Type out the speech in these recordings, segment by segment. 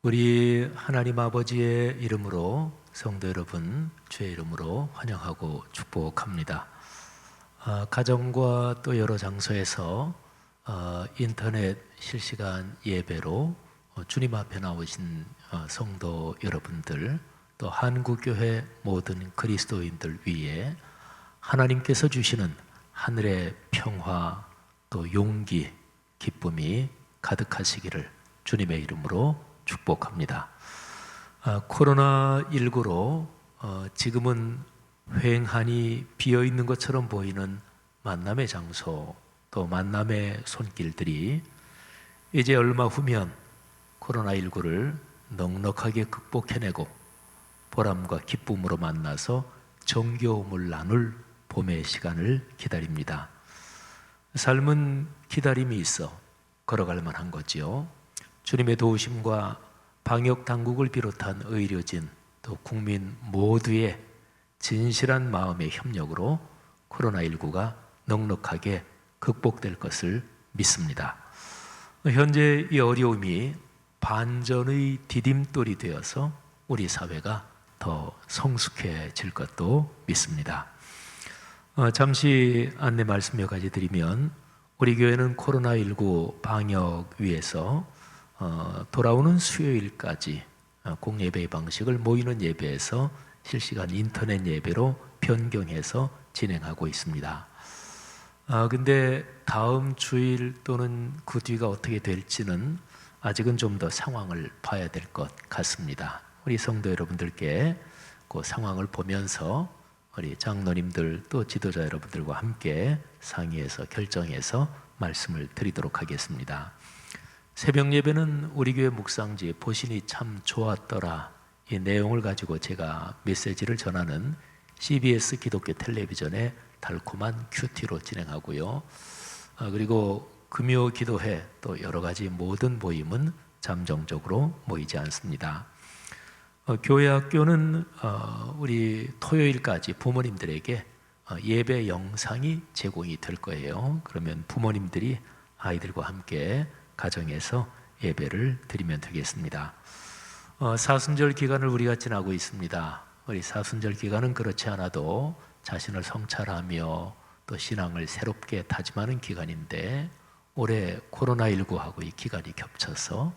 우리 하나님 아버지의 이름으로 성도 여러분 주의 이름으로 환영하고 축복합니다. 가정과 또 여러 장소에서 인터넷 실시간 예배로 주님 앞에 나오신 성도 여러분들, 또 한국교회 모든 그리스도인들 위에 하나님께서 주시는 하늘의 평화, 또 용기, 기쁨이 가득하시기를 주님의 이름으로 축복합니다. 코로나19로 지금은 횡하니 비어있는 것처럼 보이는 만남의 장소, 또 만남의 손길들이 이제 얼마 후면 코로나19를 넉넉하게 극복해내고 보람과 기쁨으로 만나서 정겨움을 나눌 봄의 시간을 기다립니다. 삶은 기다림이 있어 걸어갈 만한 거지요. 주님의 도우심과 방역 당국을 비롯한 의료진, 또 국민 모두의 진실한 마음의 협력으로 코로나19가 넉넉하게 극복될 것을 믿습니다. 현재 이 어려움이 반전의 디딤돌이 되어서 우리 사회가 더 성숙해질 것도 믿습니다. 잠시 안내 말씀 몇 가지 드리면, 우리 교회는 코로나19 방역 위해서 돌아오는 수요일까지 공예배 방식을 모이는 예배에서 실시간 인터넷 예배로 변경해서 진행하고 있습니다. 근데 다음 주일 또는 그 뒤가 어떻게 될지는 아직은 좀 더 상황을 봐야 될 것 같습니다. 우리 성도 여러분들께 그 상황을 보면서 우리 장로님들 또 지도자 여러분들과 함께 상의해서 결정해서 말씀을 드리도록 하겠습니다. 새벽 예배는 우리 교회 묵상지 보시니 참 좋았더라, 이 내용을 가지고 제가 메시지를 전하는 CBS 기독교 텔레비전의 달콤한 큐티로 진행하고요. 그리고 금요 기도회 또 여러 가지 모든 모임은 잠정적으로 모이지 않습니다. 교회 학교는 우리 토요일까지 부모님들에게 예배 영상이 제공이 될 거예요. 그러면 부모님들이 아이들과 함께 가정에서 예배를 드리면 되겠습니다. 사순절 기간을 우리가 지나고 있습니다. 우리 사순절 기간은 그렇지 않아도 자신을 성찰하며 또 신앙을 새롭게 다짐하는 기간인데, 올해 코로나19하고 이 기간이 겹쳐서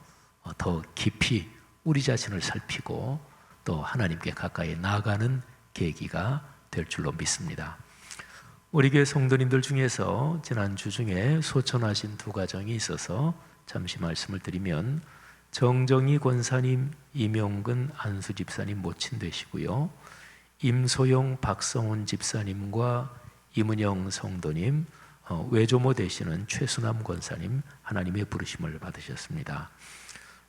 더 깊이 우리 자신을 살피고 또 하나님께 가까이 나아가는 계기가 될 줄로 믿습니다. 우리 교회 성도님들 중에서 지난주 중에 소천하신 두 가정이 있어서 잠시 말씀을 드리면, 정정희 권사님, 이명근 안수 집사님 모친 되시고요, 임소영 박성훈 집사님과 이문영 성도님, 외조모 되시는 최순남 권사님 하나님의 부르심을 받으셨습니다.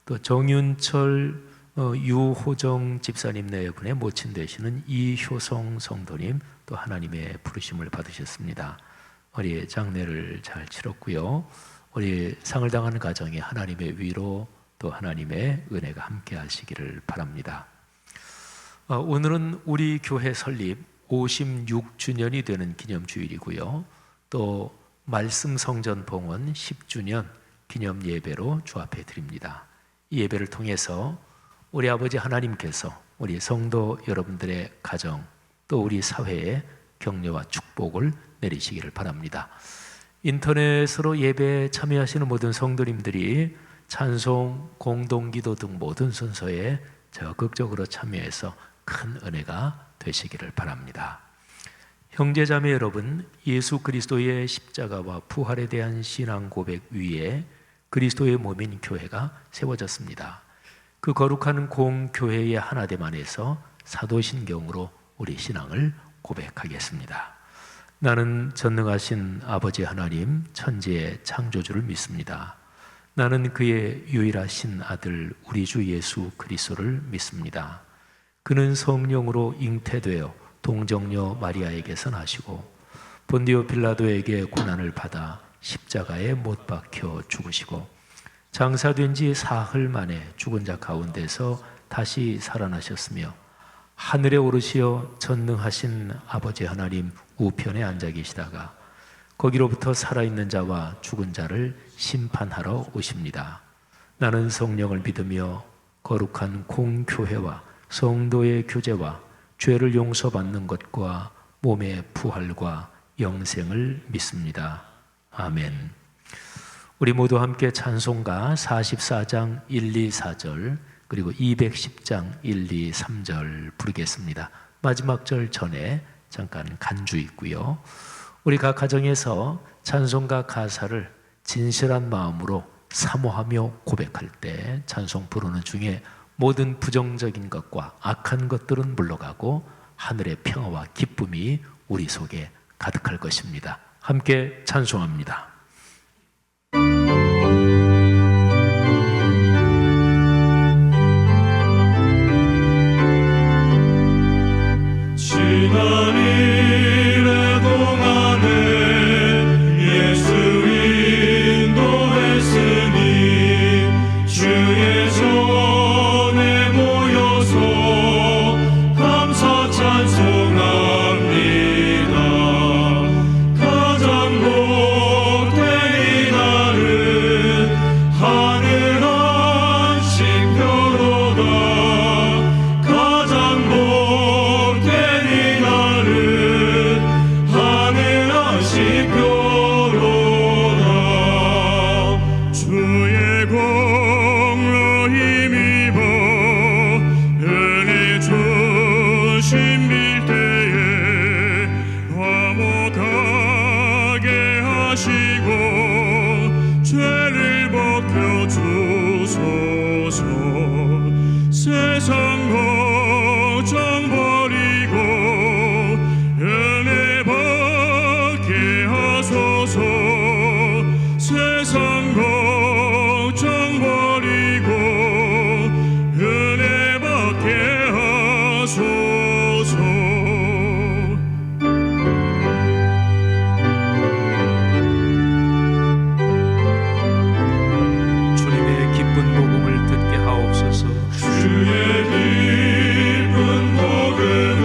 또 정윤철 유호정 집사님 네분의 모친 되시는 이효성 성도님 또 하나님의 부르심을 받으셨습니다. 우리 장례를 잘 치렀고요. 우리 상을 당하는 가정에 하나님의 위로 또 하나님의 은혜가 함께 하시기를 바랍니다. 오늘은 우리 교회 설립 56주년이 되는 기념주일이고요. 또 말씀 성전 봉헌 10주년 기념 예배로 주합해 드립니다. 이 예배를 통해서 우리 아버지 하나님께서 우리 성도 여러분들의 가정 또 우리 사회에 격려와 축복을 내리시기를 바랍니다. 인터넷으로 예배에 참여하시는 모든 성도님들이 찬송, 공동기도 등 모든 순서에 적극적으로 참여해서 큰 은혜가 되시기를 바랍니다. 형제자매 여러분, 예수 그리스도의 십자가와 부활에 대한 신앙 고백 위에 그리스도의 몸인 교회가 세워졌습니다. 그 거룩한 공교회의 하나됨 안에서 사도신경으로 우리 신앙을 고백하겠습니다. 나는 전능하신 아버지 하나님 천지의 창조주를 믿습니다. 나는 그의 유일하신 아들 우리 주 예수 그리스도를 믿습니다. 그는 성령으로 잉태되어 동정녀 마리아에게서 나시고 본디오 빌라도에게 고난을 받아 십자가에 못 박혀 죽으시고 장사된 지 사흘 만에 죽은 자 가운데서 다시 살아나셨으며 하늘에 오르시어 전능하신 아버지 하나님 우편에 앉아 계시다가 거기로부터 살아있는 자와 죽은 자를 심판하러 오십니다. 나는 성령을 믿으며 거룩한 공교회와 성도의 교제와 죄를 용서받는 것과 몸의 부활과 영생을 믿습니다. 아멘. 우리 모두 함께 찬송가 44장 1, 2, 4절 그리고 210장 1, 2, 3절 부르겠습니다. 마지막 절 전에 잠깐 간주 있고요. 우리 각 가정에서 찬송가 가사를 진실한 마음으로 사모하며 고백할 때 찬송 부르는 중에 모든 부정적인 것과 악한 것들은 물러가고 하늘의 평화와 기쁨이 우리 속에 가득할 것입니다. 함께 찬송합니다. 지난 일의 동안에 예수 인도했으니 주의 전에 모여서 감사 찬송합니다. 가장 복된 이날은 하늘한 쉼표로다. 가장 복된 이날은 하늘한 쉼표로다. 주의 공로 힘입어 은혜 주신 빌때에 화목하게 하시고 죄를 벗겨주소서. 세상 걱정 버리고 은혜 받게 하소서. 세상 걱정 버리고 은혜 받게 하소서. 주님의 기쁜 복음을 듣게 하옵소서. 주의 기쁜 복음을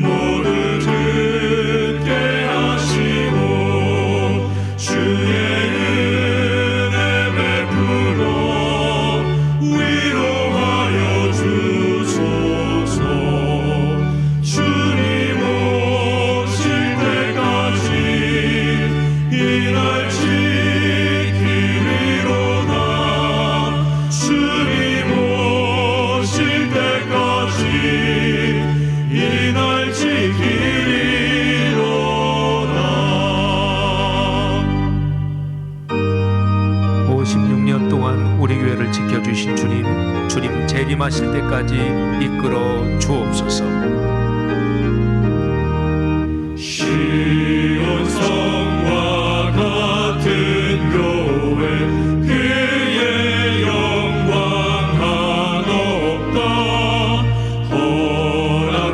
모두 듣게 하시고 주의 은혜 베풀어 위로하여 주소서. 주님 오실 때까지 이날 지키리로다. 주님 오실 때까지 이날 지키리로다. 56년 동안 우리 교회를 지켜주신 주님 재림하실 때까지 이끌어 주옵소서. 시온 성과 같은 교회 그의 영광 한없다.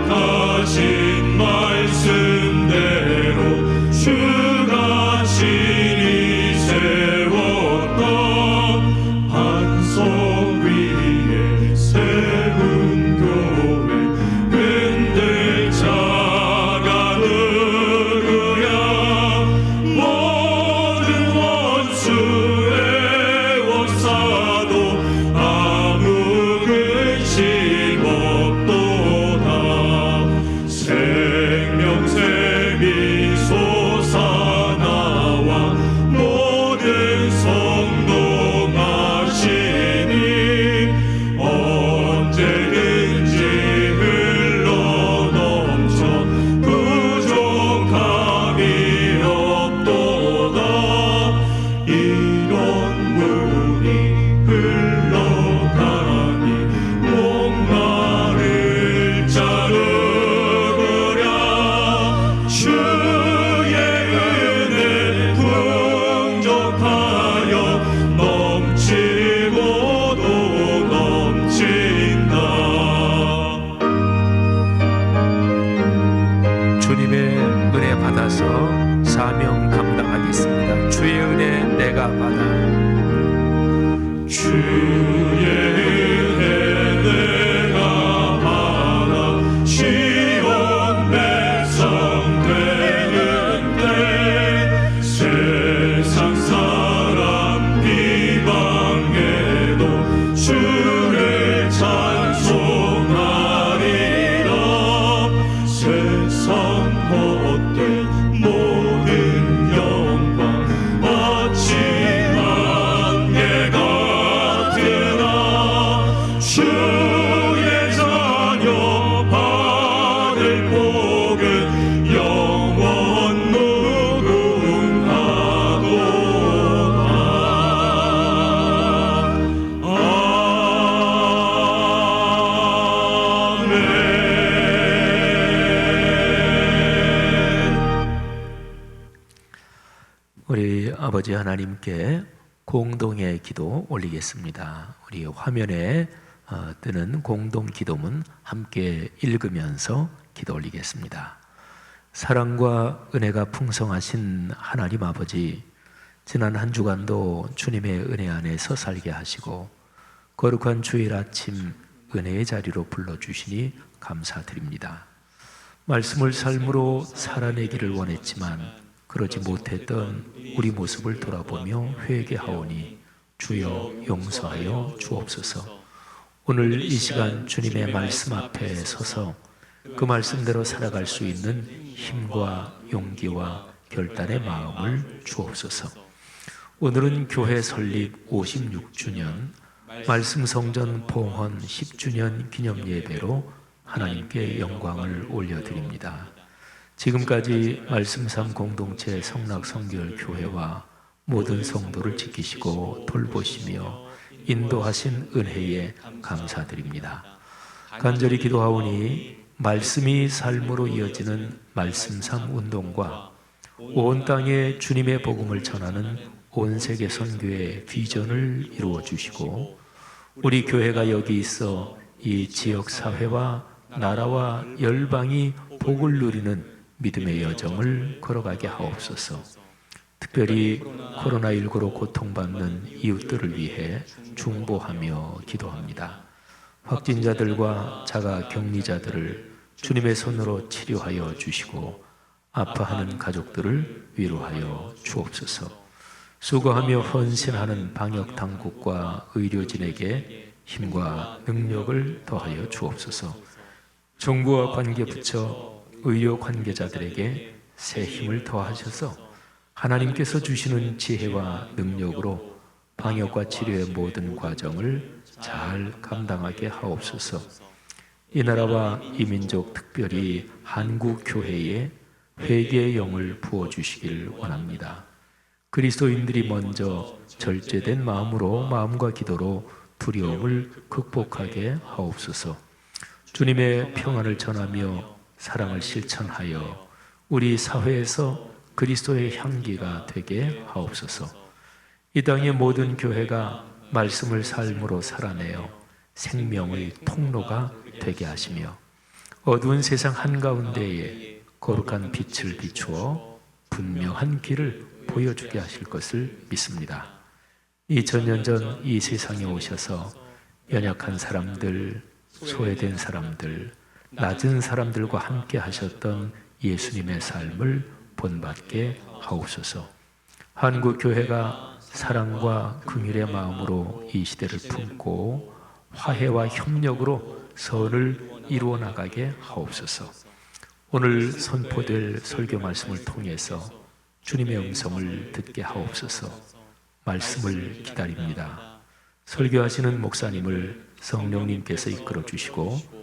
허락하신 말씀대로 주가 친히 세웠다. 반석 위에 세운 교회 아버지 하나님께 공동의 기도 올리겠습니다. 우리 화면에 뜨는 공동 기도문 함께 읽으면서 기도 올리겠습니다. 사랑과 은혜가 풍성하신 하나님 아버지, 지난 한 주간도 주님의 은혜 안에서 살게 하시고 거룩한 주일 아침 은혜의 자리로 불러주시니 감사드립니다. 말씀을 삶으로 살아내기를 원했지만 그러지 못했던 우리 모습을 돌아보며 회개하오니 주여 용서하여 주옵소서. 오늘 이 시간 주님의 말씀 앞에 서서 그 말씀대로 살아갈 수 있는 힘과 용기와 결단의 마음을 주옵소서. 오늘은 교회 설립 56주년, 말씀 성전 봉헌 10주년 기념 예배로 하나님께 영광을 올려드립니다. 지금까지 말씀삼 공동체 성락성결교회와 모든 성도를 지키시고 돌보시며 인도하신 은혜에 감사드립니다. 간절히 기도하오니 말씀이 삶으로 이어지는 말씀삼 운동과 온 땅에 주님의 복음을 전하는 온 세계 선교의 비전을 이루어 주시고 우리 교회가 여기 있어 이 지역 사회와 나라와 열방이 복을 누리는 믿음의 여정을 걸어가게 하옵소서. 특별히 코로나19로 고통받는 이웃들을 위해 중보하며 기도합니다. 확진자들과 자가 격리자들을 주님의 손으로 치료하여 주시고 아파하는 가족들을 위로하여 주옵소서. 수고하며 헌신하는 방역 당국과 의료진에게 힘과 능력을 더하여 주옵소서. 정부와 관계부처, 의료 관계자들에게 새 힘을 더하셔서 하나님께서 주시는 지혜와 능력으로 방역과 치료의 모든 과정을 잘 감당하게 하옵소서. 이 나라와 이 민족, 특별히 한국 교회에 회개의 영을 부어주시길 원합니다. 그리스도인들이 먼저 절제된 마음과 기도로 두려움을 극복하게 하옵소서. 주님의 평안을 전하며 사랑을 실천하여 우리 사회에서 그리스도의 향기가 되게 하옵소서. 이 땅의 모든 교회가 말씀을 삶으로 살아내어 생명의 통로가 되게 하시며 어두운 세상 한가운데에 거룩한 빛을 비추어 분명한 길을 보여주게 하실 것을 믿습니다. 2000년 전 이 세상에 오셔서 연약한 사람들, 소외된 사람들, 낮은 사람들과 함께 하셨던 예수님의 삶을 본받게 하옵소서. 한국 교회가 사랑과 긍휼의 마음으로 이 시대를 품고 화해와 협력으로 선을 이루어 나가게 하옵소서. 오늘 선포될 설교 말씀을 통해서 주님의 음성을 듣게 하옵소서. 말씀을 기다립니다. 설교하시는 목사님을 성령님께서 이끌어 주시고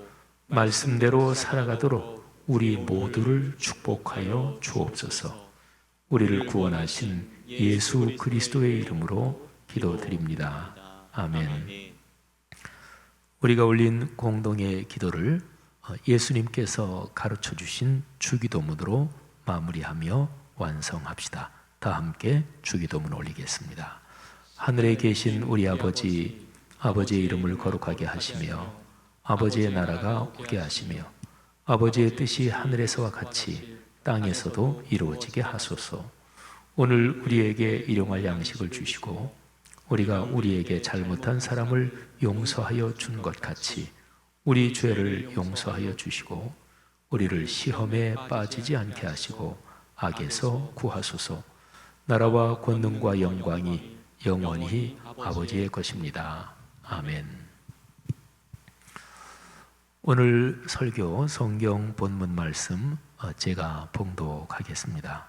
말씀대로 살아가도록 우리 모두를 축복하여 주옵소서. 우리를 구원하신 예수 그리스도의 이름으로 기도드립니다. 아멘. 우리가 올린 공동의 기도를 예수님께서 가르쳐 주신 주기도문으로 마무리하며 완성합시다. 다 함께 주기도문 올리겠습니다. 하늘에 계신 우리 아버지, 아버지의 이름을 거룩하게 하시며 아버지의 나라가 오게 하시며 아버지의 뜻이 하늘에서와 같이 땅에서도 이루어지게 하소서. 오늘 우리에게 일용할 양식을 주시고 우리가 우리에게 잘못한 사람을 용서하여 준 것 같이 우리 죄를 용서하여 주시고 우리를 시험에 빠지지 않게 하시고 악에서 구하소서. 나라와 권능과 영광이 영원히 아버지의 것입니다. 아멘. 오늘 설교 성경 본문 말씀 제가 봉독하겠습니다.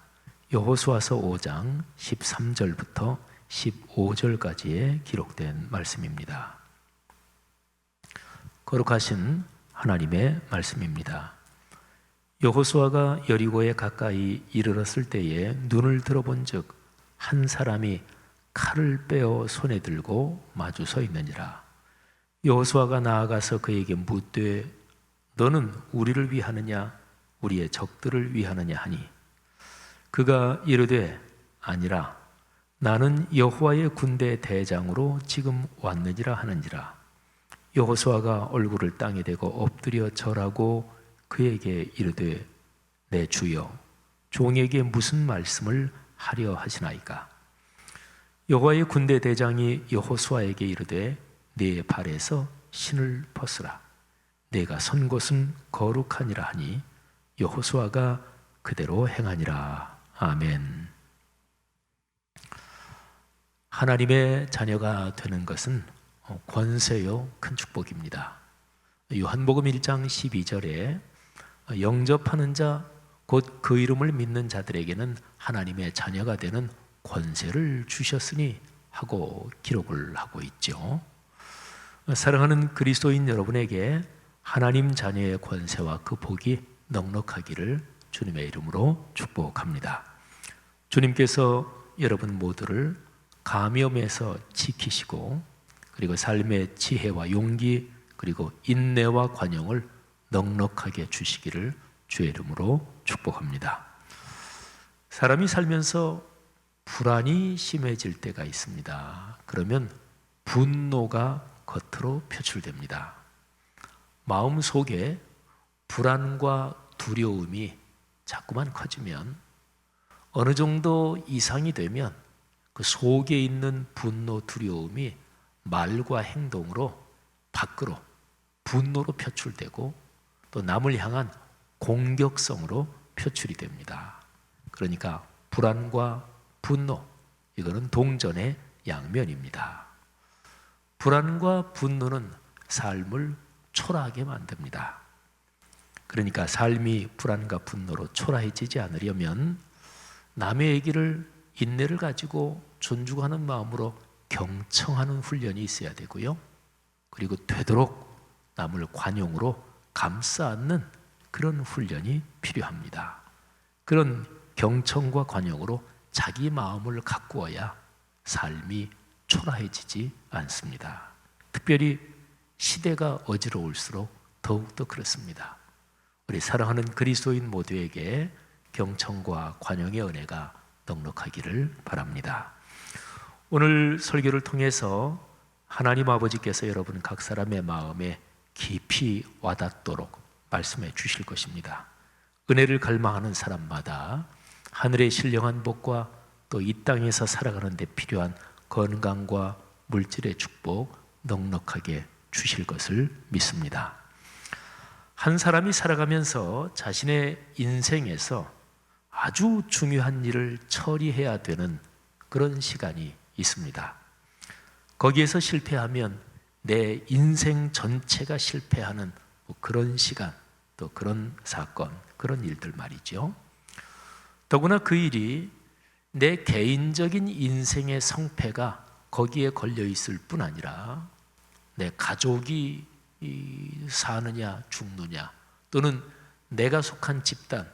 여호수아서 5장 13절부터 15절까지에 기록된 말씀입니다. 거룩하신 하나님의 말씀입니다. 여호수아가 여리고에 가까이 이르렀을 때에 눈을 들어본즉 한 사람이 칼을 빼어 손에 들고 마주 서 있느니라. 여호수아가 나아가서 그에게 묻되 너는 우리를 위하느냐 우리의 적들을 위하느냐 하니 그가 이르되 아니라 나는 여호와의 군대 대장으로 지금 왔느니라 하는지라. 여호수아가 얼굴을 땅에 대고 엎드려 절하고 그에게 이르되 내 주여 종에게 무슨 말씀을 하려 하시나이까. 여호와의 군대 대장이 여호수아에게 이르되 네 발에서 신을 벗으라. 내가 선 곳은 거룩하니라 하니 여호수아가 그대로 행하니라. 아멘. 하나님의 자녀가 되는 것은 권세요 큰 축복입니다. 요한복음 1장 12절에 영접하는 자 곧 그 이름을 믿는 자들에게는 하나님의 자녀가 되는 권세를 주셨으니 하고 기록을 하고 있죠. 사랑하는 그리스도인 여러분에게 하나님 자녀의 권세와 그 복이 넉넉하기를 주님의 이름으로 축복합니다. 주님께서 여러분 모두를 감염에서 지키시고 그리고 삶의 지혜와 용기 그리고 인내와 관용을 넉넉하게 주시기를 주의 이름으로 축복합니다. 사람이 살면서 불안이 심해질 때가 있습니다. 그러면 분노가 겉으로 표출됩니다. 마음 속에 불안과 두려움이 자꾸만 커지면 어느 정도 이상이 되면 그 속에 있는 분노, 두려움이 말과 행동으로 밖으로 분노로 표출되고 또 남을 향한 공격성으로 표출이 됩니다. 그러니까 불안과 분노, 이거는 동전의 양면입니다. 불안과 분노는 삶을 초라하게 만듭니다. 그러니까 삶이 불안과 분노로 초라해지지 않으려면 남의 얘기를 인내를 가지고 존중하는 마음으로 경청하는 훈련이 있어야 되고요. 그리고 되도록 남을 관용으로 감싸 안는 그런 훈련이 필요합니다. 그런 경청과 관용으로 자기 마음을 가꾸어야 삶이 초라해지지 않습니다. 특별히 시대가 어지러울수록 더욱더 그렇습니다. 우리 사랑하는 그리스도인 모두에게 경청과 관용의 은혜가 넉넉하기를 바랍니다. 오늘 설교를 통해서 하나님 아버지께서 여러분 각 사람의 마음에 깊이 와닿도록 말씀해 주실 것입니다. 은혜를 갈망하는 사람마다 하늘의 신령한 복과 또 이 땅에서 살아가는 데 필요한 건강과 물질의 축복 넉넉하게 주실 것을 믿습니다. 한 사람이 살아가면서 자신의 인생에서 아주 중요한 일을 처리해야 되는 그런 시간이 있습니다. 거기에서 실패하면 내 인생 전체가 실패하는 그런 시간, 또 그런 사건, 그런 일들 말이죠. 더구나 그 일이 내 개인적인 인생의 성패가 거기에 걸려 있을 뿐 아니라 내 가족이 사느냐 죽느냐 또는 내가 속한 집단,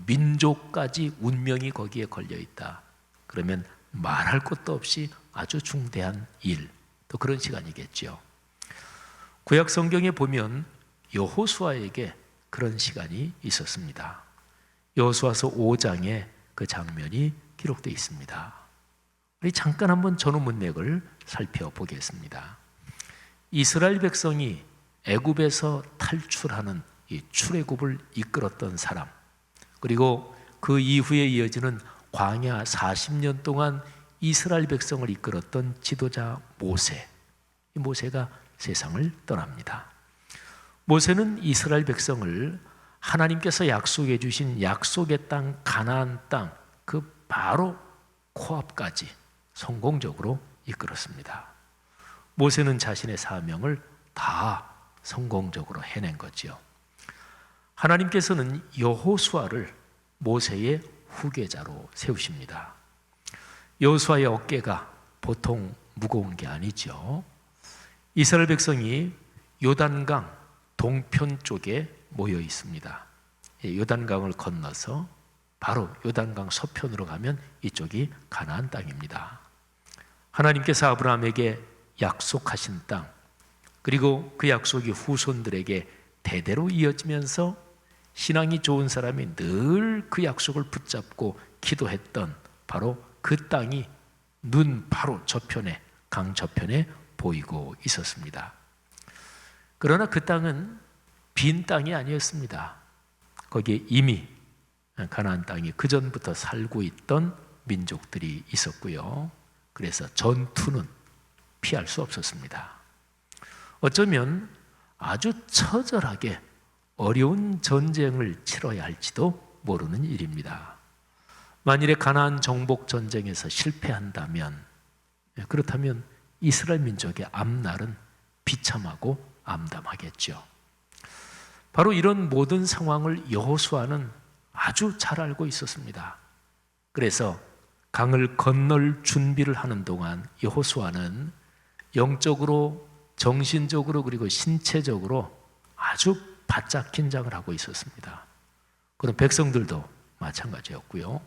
민족까지 운명이 거기에 걸려 있다. 그러면 말할 것도 없이 아주 중대한 일, 또 그런 시간이겠죠. 구약 성경에 보면 여호수아에게 그런 시간이 있었습니다. 여호수아서 5장에 그 장면이 기록되어 있습니다. 우리 잠깐 한번 전후 문맥을 살펴보겠습니다. 이스라엘 백성이 애굽에서 탈출하는 이 출애굽을 이끌었던 사람, 그리고 그 이후에 이어지는 광야 40년 동안 이스라엘 백성을 이끌었던 지도자 모세. 이 모세가 세상을 떠납니다. 모세는 이스라엘 백성을 하나님께서 약속해 주신 약속의 땅 가나안 땅 그 바로 코앞까지 성공적으로 이끌었습니다. 모세는 자신의 사명을 다 성공적으로 해낸 거죠. 하나님께서는 여호수아를 모세의 후계자로 세우십니다. 여호수아의 어깨가 보통 무거운 게 아니죠. 이스라엘 백성이 요단강 동편 쪽에 모여 있습니다. 요단강을 건너서 바로 요단강 서편으로 가면 이쪽이 가나안 땅입니다. 하나님께서 아브라함에게 약속하신 땅, 그리고 그 약속이 후손들에게 대대로 이어지면서 신앙이 좋은 사람이 늘 그 약속을 붙잡고 기도했던 바로 그 땅이 눈 바로 저편에, 강 저편에 보이고 있었습니다. 그러나 그 땅은 빈 땅이 아니었습니다. 거기에 이미 가나안 땅이 그전부터 살고 있던 민족들이 있었고요. 그래서 전투는 피할 수 없었습니다. 어쩌면 아주 처절하게 어려운 전쟁을 치러야 할지도 모르는 일입니다. 만일에 가나안 정복 전쟁에서 실패한다면, 그렇다면 이스라엘 민족의 앞날은 비참하고 암담하겠죠. 바로 이런 모든 상황을 여호수아는 아주 잘 알고 있었습니다. 그래서 강을 건널 준비를 하는 동안 여호수아는 영적으로, 정신적으로, 그리고 신체적으로 아주 바짝 긴장을 하고 있었습니다. 그런 백성들도 마찬가지였고요.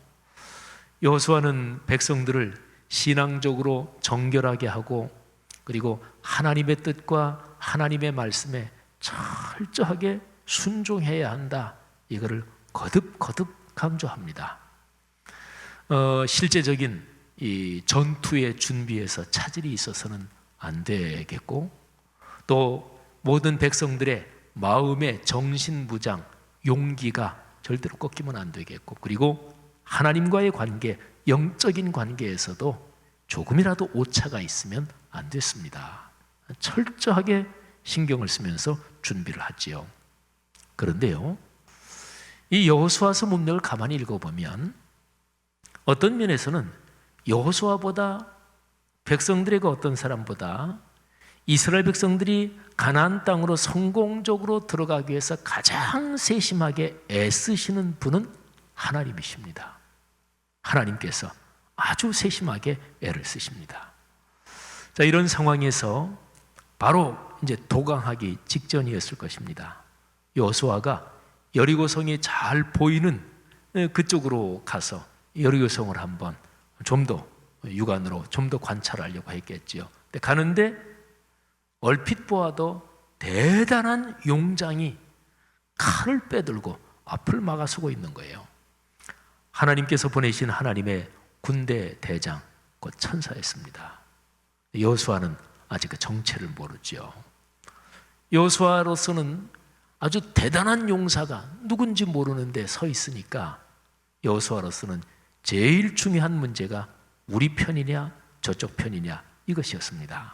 여호수아는 백성들을 신앙적으로 정결하게 하고, 그리고 하나님의 뜻과 하나님의 말씀에 철저하게 순종해야 한다, 이거를 거듭거듭 강조합니다. 실제적인 이 전투의 준비에서 차질이 있어서는 안 되겠고, 또 모든 백성들의 마음의 정신무장, 용기가 절대로 꺾이면 안 되겠고, 그리고 하나님과의 관계, 영적인 관계에서도 조금이라도 오차가 있으면 안 됐습니다. 철저하게 신경을 쓰면서 준비를 하지요. 그런데요, 이 여호수아서 문맥을 가만히 읽어보면 어떤 면에서는 여호수아보다, 백성들에게 어떤 사람보다 이스라엘 백성들이 가나안 땅으로 성공적으로 들어가기 위해서 가장 세심하게 애쓰시는 분은 하나님이십니다. 하나님께서 아주 세심하게 애를 쓰십니다. 자, 이런 상황에서 바로 이제 도강하기 직전이었을 것입니다. 여호수아가 여리고성이 잘 보이는 그쪽으로 가서 여리고성을 한번 좀 더 육안으로 좀 더 관찰하려고 했겠지요. 근데 가는데 얼핏 보아도 대단한 용장이 칼을 빼들고 앞을 막아서고 있는 거예요. 하나님께서 보내신 하나님의 군대 대장, 곧 천사였습니다. 여호수아는 아직 그 정체를 모르죠. 여호수아로서는 아주 대단한 용사가 누군지 모르는데 서 있으니까 여호수아로서는 제일 중요한 문제가 우리 편이냐 저쪽 편이냐 이것이었습니다.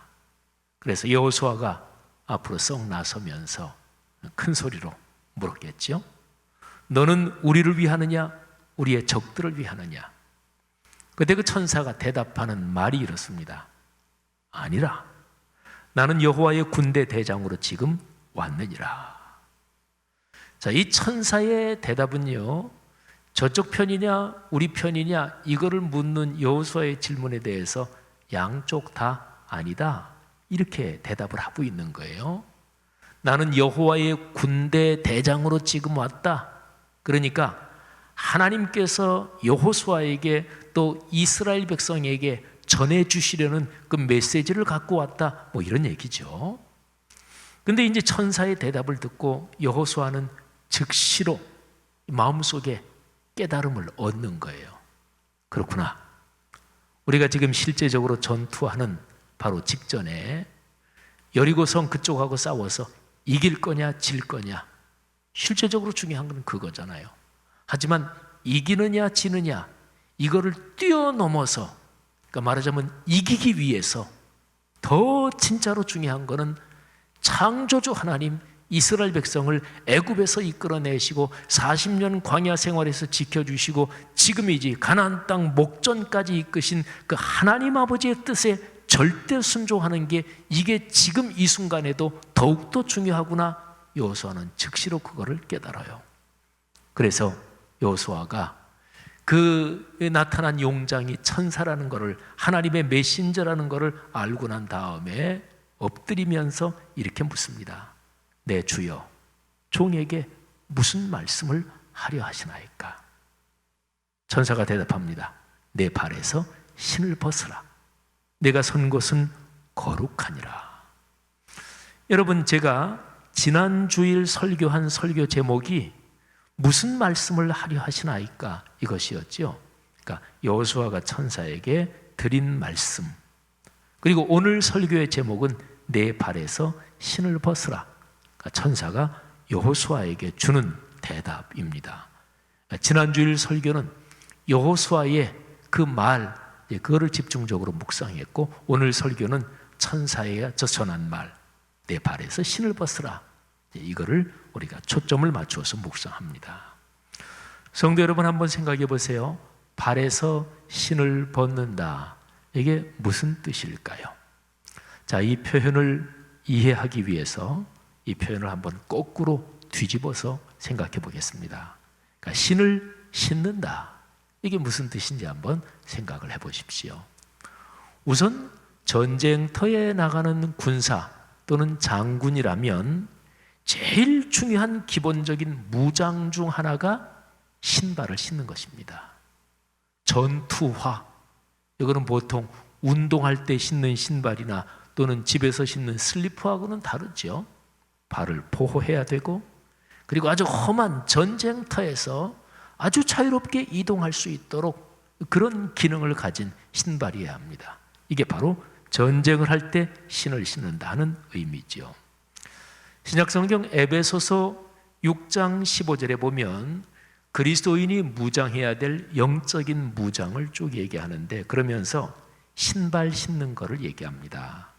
그래서 여호수아가 앞으로 썩 나서면서 큰 소리로 물었겠죠. 너는 우리를 위하느냐 우리의 적들을 위하느냐. 그때 그 천사가 대답하는 말이 이렇습니다. 아니라 나는 여호와의 군대 대장으로 지금 왔느니라. 자, 이 천사의 대답은요, 저쪽 편이냐 우리 편이냐 이거를 묻는 여호수아의 질문에 대해서 양쪽 다 아니다, 이렇게 대답을 하고 있는 거예요. 나는 여호와의 군대 대장으로 지금 왔다. 그러니까 하나님께서 여호수아에게 또 이스라엘 백성에게 전해주시려는 그 메시지를 갖고 왔다, 뭐 이런 얘기죠. 근데 이제 천사의 대답을 듣고 여호수아는 즉시로 마음속에 깨달음을 얻는 거예요. 그렇구나. 우리가 지금 실제적으로 전투하는 바로 직전에 여리고성 그쪽하고 싸워서 이길 거냐 질 거냐, 실제적으로 중요한 건 그거잖아요. 하지만 이기느냐 지느냐 이거를 뛰어넘어서, 그러니까 말하자면 이기기 위해서 더 진짜로 중요한 거는 창조주 하나님 이스라엘 백성을 애굽에서 이끌어내시고 40년 광야 생활에서 지켜주시고 지금이지 가나안 땅 목전까지 이끄신 그 하나님 아버지의 뜻에 절대 순종하는 게, 이게 지금 이 순간에도 더욱더 중요하구나. 여호수아는 즉시로 그거를 깨달아요. 그래서 여호수아가 그 나타난 용장이 천사라는 것을, 하나님의 메신저라는 것을 알고 난 다음에 엎드리면서 이렇게 묻습니다. 내 주여, 종에게 무슨 말씀을 하려 하시나이까? 천사가 대답합니다. 내 발에서 신을 벗으라. 내가 선 곳은 거룩하니라. 여러분, 제가 지난 주일 설교한 설교 제목이 무슨 말씀을 하려 하시나이까 이것이었죠. 그러니까 여호수아가 천사에게 드린 말씀, 그리고 오늘 설교의 제목은 내 발에서 신을 벗으라. 그러니까 천사가 여호수아에게 주는 대답입니다. 그러니까 지난주일 설교는 여호수아의 그 말, 그거를 집중적으로 묵상했고, 오늘 설교는 천사에 전한 말, 내 발에서 신을 벗으라. 이거를 우리가 초점을 맞추어서 묵상합니다. 성도 여러분, 한번 생각해 보세요. 발에서 신을 벗는다. 이게 무슨 뜻일까요? 자, 이 표현을 이해하기 위해서 이 표현을 한번 거꾸로 뒤집어서 생각해 보겠습니다. 그러니까 신을 신는다. 이게 무슨 뜻인지 한번 생각을 해 보십시오. 우선 전쟁터에 나가는 군사 또는 장군이라면 제일 중요한 기본적인 무장 중 하나가 신발을 신는 것입니다. 전투화, 이거는 보통 운동할 때 신는 신발이나 또는 집에서 신는 슬리퍼하고는 다르죠. 발을 보호해야 되고, 그리고 아주 험한 전쟁터에서 아주 자유롭게 이동할 수 있도록 그런 기능을 가진 신발이어야 합니다. 이게 바로 전쟁을 할 때 신을 신는다는 의미죠. 신약성경 에베소서 6장 15절에 보면 그리스도인이 무장해야 될 영적인 무장을 쭉 얘기하는데, 그러면서 신발 신는 것을 얘기합니다.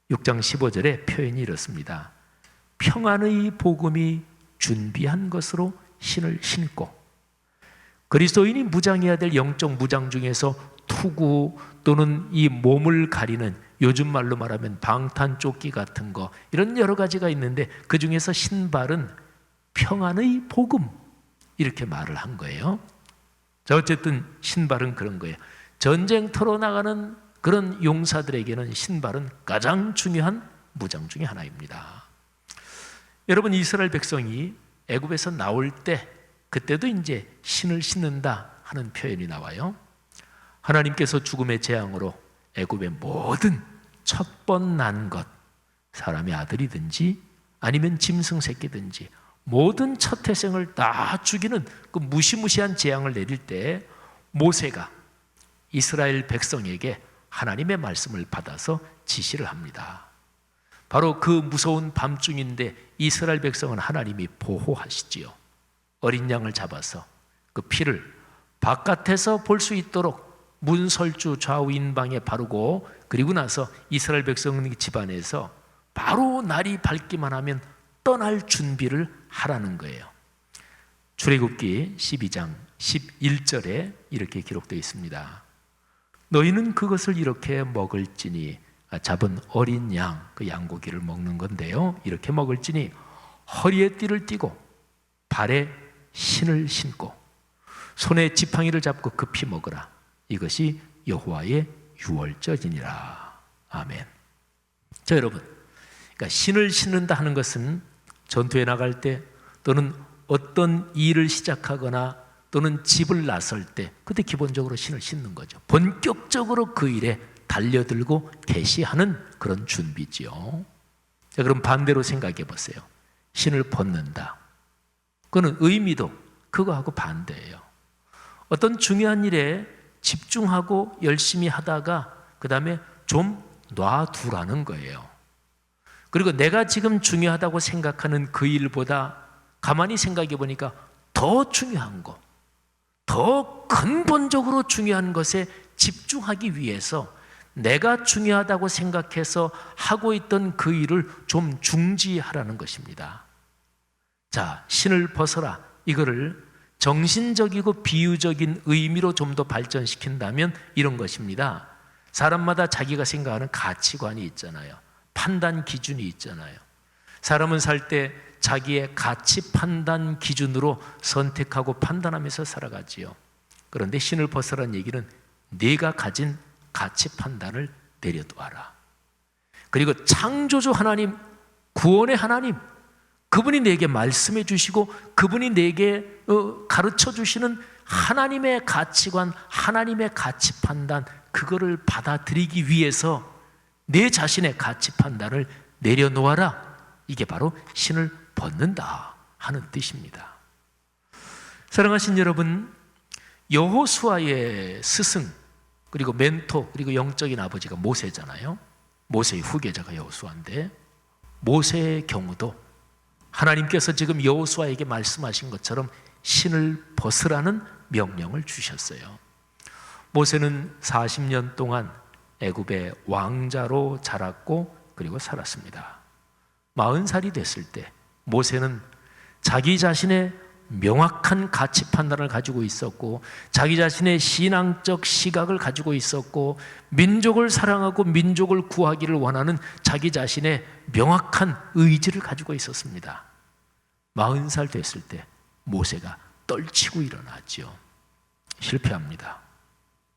6장 15절에 표현이 이렇습니다. 평안의 복음이 준비한 것으로 신을 신고, 그리스도인이 무장해야 될 영적 무장 중에서 투구 또는 이 몸을 가리는, 요즘 말로 말하면 방탄조끼 같은 거, 이런 여러 가지가 있는데 그 중에서 신발은 평안의 복음, 이렇게 말을 한 거예요. 자, 어쨌든 신발은 그런 거예요. 전쟁터로 나가는 그런 용사들에게는 신발은 가장 중요한 무장 중에 하나입니다. 여러분, 이스라엘 백성이 애굽에서 나올 때, 그때도 이제 신을 신는다 하는 표현이 나와요. 하나님께서 죽음의 재앙으로 애굽의 모든 첫 번 난 것, 사람의 아들이든지 아니면 짐승 새끼든지 모든 첫 태생을 다 죽이는 그 무시무시한 재앙을 내릴 때 모세가 이스라엘 백성에게 하나님의 말씀을 받아서 지시를 합니다. 바로 그 무서운 밤중인데 이스라엘 백성은 하나님이 보호하시지요. 어린 양을 잡아서 그 피를 바깥에서 볼 수 있도록 문설주 좌우인방에 바르고, 그리고 나서 이스라엘 백성 집안에서 바로 날이 밝기만 하면 떠날 준비를 하라는 거예요. 출애굽기 12장 11절에 이렇게 기록되어 있습니다. 너희는 그것을 이렇게 먹을지니, 잡은 어린 양, 그 양고기를 먹는 건데요, 이렇게 먹을지니 허리에 띠를 띠고 발에 신을 신고 손에 지팡이를 잡고 급히 먹으라. 이것이 여호와의 유월절이니라. 아멘. 자, 여러분, 그러니까 신을 신는다 하는 것은 전투에 나갈 때 또는 어떤 일을 시작하거나 또는 집을 나설 때, 그때 기본적으로 신을 신는 거죠. 본격적으로 그 일에 달려들고 개시하는 그런 준비지요. 자, 그럼 반대로 생각해 보세요. 신을 벗는다. 그거는 의미도 그거하고 반대예요. 어떤 중요한 일에 집중하고 열심히 하다가 그 다음에 좀 놔두라는 거예요. 그리고 내가 지금 중요하다고 생각하는 그 일보다 가만히 생각해 보니까 더 중요한 것, 더 근본적으로 중요한 것에 집중하기 위해서 내가 중요하다고 생각해서 하고 있던 그 일을 좀 중지하라는 것입니다. 자, 신을 벗어라. 이거를 정신적이고 비유적인 의미로 좀 더 발전시킨다면 이런 것입니다. 사람마다 자기가 생각하는 가치관이 있잖아요. 판단 기준이 있잖아요. 사람은 살 때 자기의 가치 판단 기준으로 선택하고 판단하면서 살아가지요. 그런데 신을 벗으라는 얘기는 네가 가진 가치 판단을 내려놓아라. 그리고 창조주 하나님, 구원의 하나님, 그분이 내게 말씀해 주시고 그분이 내게 가르쳐 주시는 하나님의 가치관, 하나님의 가치 판단, 그거를 받아들이기 위해서 내 자신의 가치 판단을 내려놓아라. 이게 바로 신을 벗는다 하는 뜻입니다. 사랑하신 여러분, 여호수아의 스승 그리고 멘토, 그리고 영적인 아버지가 모세잖아요. 모세의 후계자가 여호수아인데, 모세의 경우도 하나님께서 지금 여호수아에게 말씀하신 것처럼 신을 벗으라는 명령을 주셨어요. 모세는 40년 동안 애굽의 왕자로 자랐고 그리고 살았습니다. 40살이 됐을 때 모세는 자기 자신의 명확한 가치 판단을 가지고 있었고, 자기 자신의 신앙적 시각을 가지고 있었고, 민족을 사랑하고 민족을 구하기를 원하는 자기 자신의 명확한 의지를 가지고 있었습니다. 40살 됐을 때 모세가 떨치고 일어나죠. 실패합니다.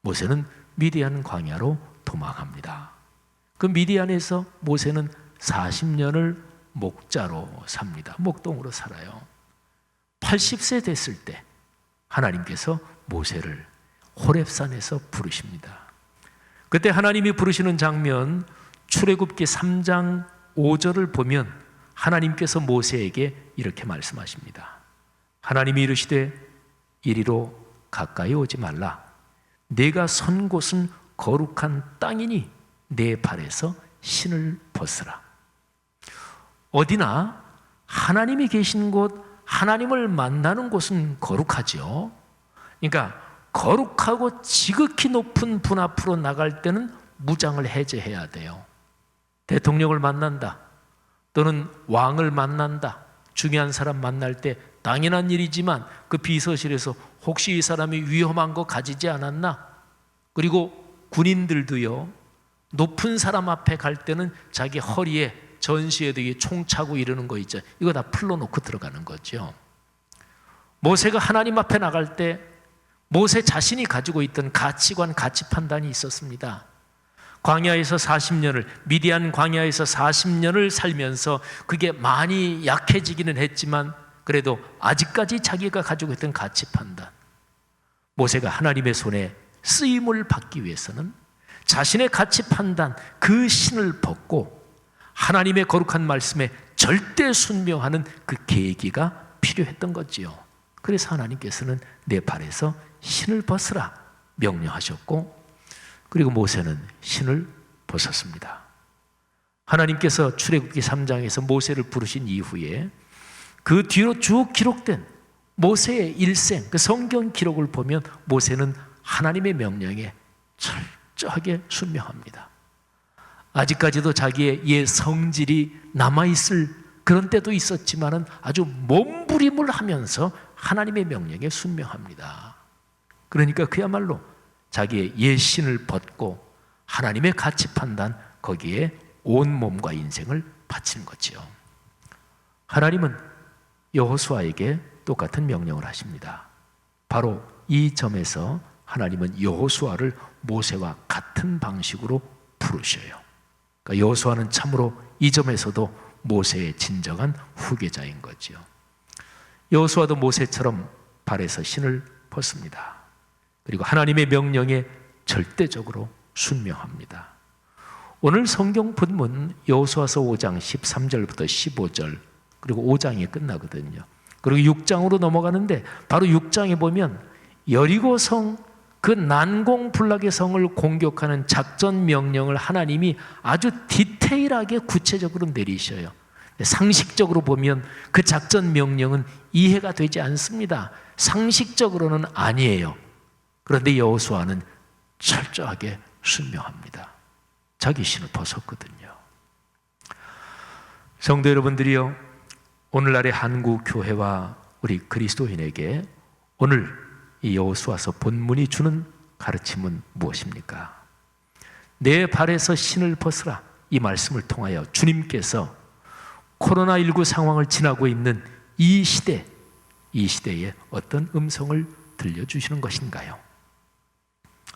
모세는 미디안 광야로 도망합니다. 그 미디안에서 모세는 40년을 목자로 삽니다. 목동으로 살아요. 80세 됐을 때 하나님께서 모세를 호렙산에서 부르십니다. 그때 하나님이 부르시는 장면, 출애굽기 3장 5절을 보면 하나님께서 모세에게 이렇게 말씀하십니다. 하나님이 이르시되 이리로 가까이 오지 말라. 내가 선 곳은 거룩한 땅이니 내 발에서 신을 벗으라. 어디나 하나님이 계신 곳, 하나님을 만나는 곳은 거룩하죠. 그러니까 거룩하고 지극히 높은 분 앞으로 나갈 때는 무장을 해제해야 돼요. 대통령을 만난다, 또는 왕을 만난다, 중요한 사람 만날 때 당연한 일이지만 그 비서실에서 혹시 이 사람이 위험한 거 가지지 않았나? 그리고 군인들도요, 높은 사람 앞에 갈 때는 자기 허리에 전시회도 총 차고 이러는 거 있죠. 이거 다 풀러놓고 들어가는 거죠. 모세가 하나님 앞에 나갈 때 모세 자신이 가지고 있던 가치관, 가치 판단이 있었습니다. 광야에서 40년을, 미디안 광야에서 40년을 살면서 그게 많이 약해지기는 했지만 그래도 아직까지 자기가 가지고 있던 가치 판단, 모세가 하나님의 손에 쓰임을 받기 위해서는 자신의 가치 판단, 그 신을 벗고 하나님의 거룩한 말씀에 절대 순명하는 그 계기가 필요했던 거지요. 그래서 하나님께서는 내 발에서 신을 벗으라 명령하셨고, 그리고 모세는 신을 벗었습니다. 하나님께서 출애굽기 3장에서 모세를 부르신 이후에 그 뒤로 쭉 기록된 모세의 일생, 그 성경 기록을 보면 모세는 하나님의 명령에 철저하게 순명합니다. 아직까지도 자기의 옛 성질이 남아있을 그런 때도 있었지만은 아주 몸부림을 하면서 하나님의 명령에 순명합니다. 그러니까 그야말로 자기의 옛 신을 벗고 하나님의 가치 판단, 거기에 온 몸과 인생을 바치는 거지요. 하나님은 여호수아에게 똑같은 명령을 하십니다. 바로 이 점에서 하나님은 여호수아를 모세와 같은 방식으로 부르셔요. 그러니까 여호수아는 참으로 이 점에서도 모세의 진정한 후계자인 거죠. 여호수아도 모세처럼 발에서 신을 벗습니다. 그리고 하나님의 명령에 절대적으로 순명합니다. 오늘 성경 본문 여호수아서 5장 13절부터 15절, 그리고 5장이 끝나거든요. 그리고 6장으로 넘어가는데 바로 6장에 보면 여리고성, 그 난공불락의 성을 공격하는 작전 명령을 하나님이 아주 디테일하게 구체적으로 내리셔요. 상식적으로 보면 그 작전 명령은 이해가 되지 않습니다. 상식적으로는 아니에요. 그런데 여호수아는 철저하게 순명합니다. 자기 신을 벗었거든요. 성도 여러분들이요, 오늘날의 한국 교회와 우리 그리스도인에게 오늘 이 여호수아서 본문이 주는 가르침은 무엇입니까? 내 발에서 신을 벗으라, 이 말씀을 통하여 주님께서 코로나19 상황을 지나고 있는 이 시대에 어떤 음성을 들려주시는 것인가요?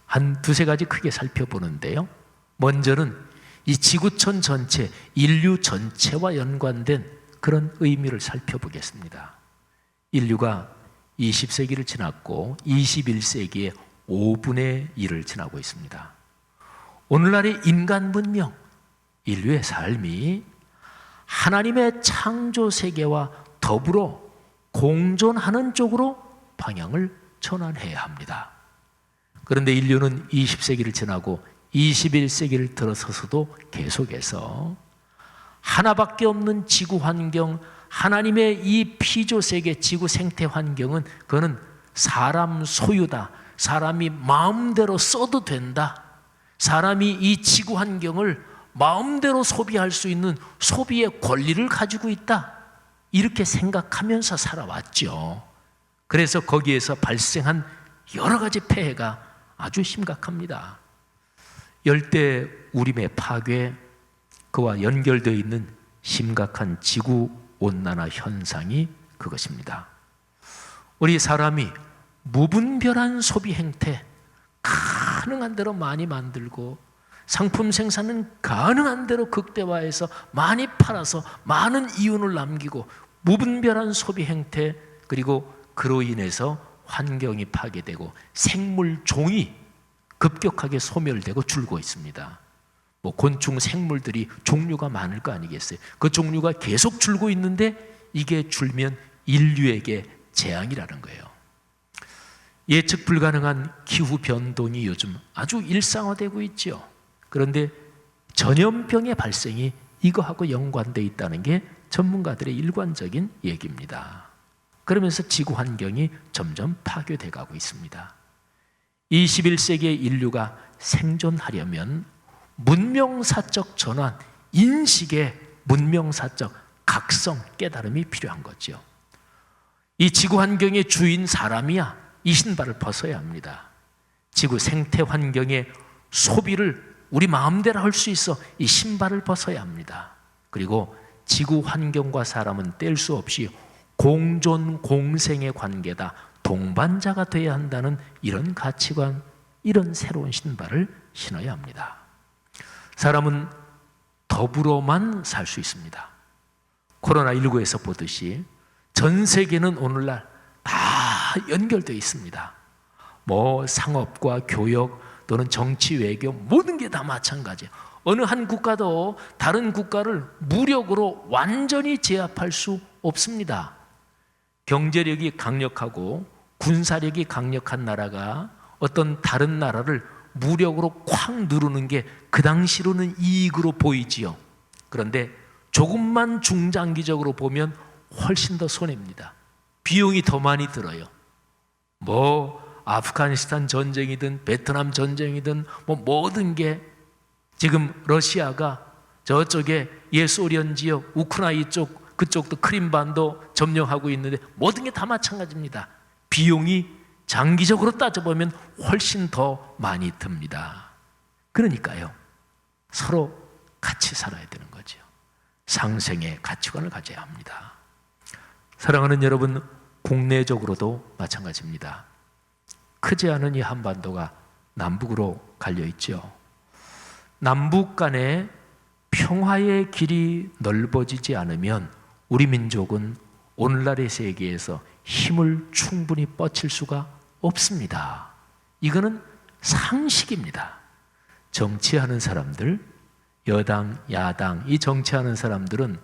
한 두세 가지 크게 살펴보는데요. 먼저는 이 지구촌 전체, 인류 전체와 연관된 그런 의미를 살펴보겠습니다. 인류가 20세기를 지났고 21세기의 5분의 1을 지나고 있습니다. 오늘날의 인간 문명, 인류의 삶이 하나님의 창조 세계와 더불어 공존하는 쪽으로 방향을 전환해야 합니다. 그런데 인류는 20세기를 지나고 21세기를 들어서서도 계속해서 하나밖에 없는 지구 환경, 하나님의 이 피조세계 지구 생태 환경은 그거는 사람 소유다. 사람이 마음대로 써도 된다. 사람이 이 지구 환경을 마음대로 소비할 수 있는 소비의 권리를 가지고 있다. 이렇게 생각하면서 살아왔죠. 그래서 거기에서 발생한 여러 가지 폐해가 아주 심각합니다. 열대 우림의 파괴, 그와 연결되어 있는 심각한 지구 온난화 현상이 그것입니다. 우리 사람이 무분별한 소비 행태, 가능한 대로 많이 만들고 상품 생산은 가능한 대로 극대화해서 많이 팔아서 많은 이윤을 남기고 무분별한 소비 행태, 그리고 그로 인해서 환경이 파괴되고 생물 종이 급격하게 소멸되고 줄고 있습니다. 뭐 곤충 생물들이 종류가 많을 거 아니겠어요? 그 종류가 계속 줄고 있는데 이게 줄면 인류에게 재앙이라는 거예요. 예측 불가능한 기후 변동이 요즘 아주 일상화되고 있죠. 그런데 전염병의 발생이 이거하고 연관되어 있다는 게 전문가들의 일관적인 얘기입니다. 그러면서 지구 환경이 점점 파괴돼 가고 있습니다. 21세기의 인류가 생존하려면 문명사적 전환, 인식의 문명사적 각성, 깨달음이 필요한 거죠. 이 지구 환경의 주인 사람이야 이 신발을 벗어야 합니다. 지구 생태 환경의 소비를 우리 마음대로 할 수 있어 이 신발을 벗어야 합니다. 그리고 지구 환경과 사람은 뗄 수 없이 공존 공생의 관계다. 동반자가 되어야 한다는 이런 가치관, 이런 새로운 신발을 신어야 합니다. 사람은 더불어만 살 수 있습니다. 코로나19에서 보듯이 전 세계는 오늘날 다 연결되어 있습니다. 뭐 상업과 교역 또는 정치, 외교 모든 게 다 마찬가지예요. 어느 한 국가도 다른 국가를 무력으로 완전히 제압할 수 없습니다. 경제력이 강력하고 군사력이 강력한 나라가 어떤 다른 나라를 무력으로 콱 누르는 게 그 당시로는 이익으로 보이지요. 그런데 조금만 중장기적으로 보면 훨씬 더 손해입니다. 비용이 더 많이 들어요. 뭐 아프가니스탄 전쟁이든 베트남 전쟁이든 뭐 모든 게 지금 러시아가 저쪽에 예소련 지역 우크라이나 쪽 그쪽도 크림반도 점령하고 있는데 모든 게 다 마찬가지입니다. 비용이 장기적으로 따져보면 훨씬 더 많이 듭니다. 그러니까요, 서로 같이 살아야 되는 거죠. 상생의 가치관을 가져야 합니다. 사랑하는 여러분, 국내적으로도 마찬가지입니다. 크지 않은 이 한반도가 남북으로 갈려 있죠. 남북 간의 평화의 길이 넓어지지 않으면 우리 민족은 오늘날의 세계에서 힘을 충분히 뻗칠 수가 없습니다. 이거는 상식입니다. 정치하는 사람들, 여당, 야당, 이 정치하는 사람들은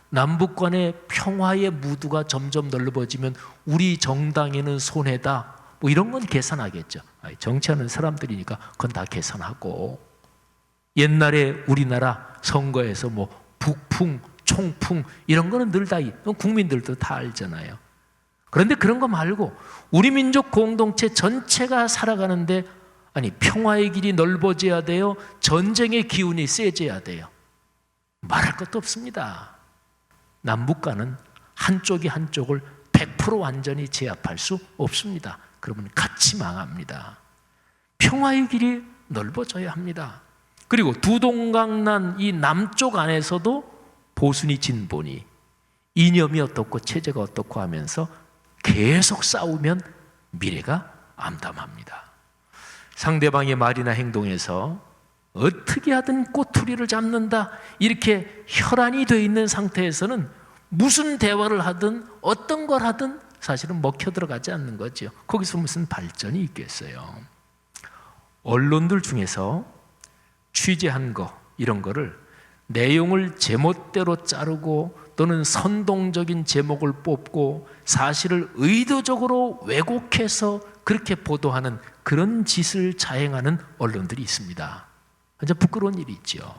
남북 간의 평화의 무드가 점점 넓어지면 우리 정당에는 손해다, 뭐 이런 건 계산하겠죠. 정치하는 사람들이니까 그건 다 계산하고, 옛날에 우리나라 선거에서 뭐 북풍, 총풍 이런 거는 늘 다 국민들도 다 알잖아요. 그런데 그런 거 말고 우리 민족 공동체 전체가 살아가는데, 아니 평화의 길이 넓어져야 돼요? 전쟁의 기운이 세져야 돼요? 말할 것도 없습니다. 남북 간은 한쪽이 한쪽을 100% 완전히 제압할 수 없습니다. 그러면 같이 망합니다. 평화의 길이 넓어져야 합니다. 그리고 두 동강난 이 남쪽 안에서도 보수니 진보니 이념이 어떻고 체제가 어떻고 하면서 계속 싸우면 미래가 암담합니다. 상대방의 말이나 행동에서 어떻게 하든 꼬투리를 잡는다, 이렇게 혈안이 되어 있는 상태에서는 무슨 대화를 하든 어떤 걸 하든 사실은 먹혀 들어가지 않는 거죠. 거기서 무슨 발전이 있겠어요. 언론들 중에서 취재한 거, 이런 거를 내용을 제멋대로 자르고 또는 선동적인 제목을 뽑고 사실을 의도적으로 왜곡해서 그렇게 보도하는 그런 짓을 자행하는 언론들이 있습니다. 완전 부끄러운 일이 있죠.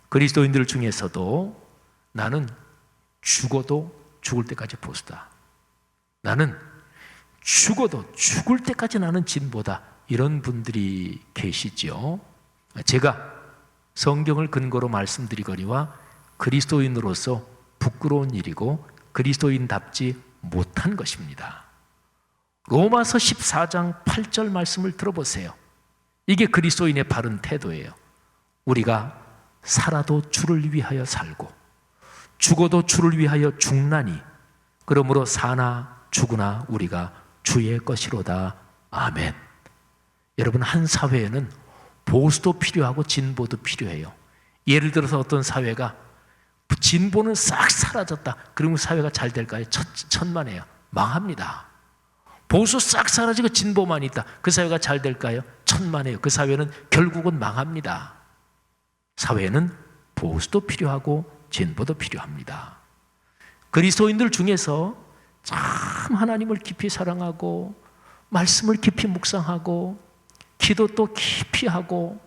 그리스도인들 중에서도 나는 죽어도 죽을 때까지 보수다, 나는 죽어도 죽을 때까지 나는 진보다, 이런 분들이 계시죠. 제가 성경을 근거로 말씀드리거니와 그리스도인으로서 부끄러운 일이고 그리스도인답지 못한 것입니다. 로마서 14장 8절 말씀을 들어보세요. 이게 그리스도인의 바른 태도예요. 우리가 살아도 주를 위하여 살고 죽어도 주를 위하여 죽나니 그러므로 사나 죽으나 우리가 주의 것이로다. 아멘. 여러분, 한 사회에는 보수도 필요하고 진보도 필요해요. 예를 들어서 어떤 사회가 진보는 싹 사라졌다, 그러면 사회가 잘 될까요? 천만에요. 망합니다. 보수 싹 사라지고 진보만 있다, 그 사회가 잘 될까요? 천만에요. 그 사회는 결국은 망합니다. 사회에는 보수도 필요하고 진보도 필요합니다. 그리스도인들 중에서 참 하나님을 깊이 사랑하고 말씀을 깊이 묵상하고 기도도 깊이 하고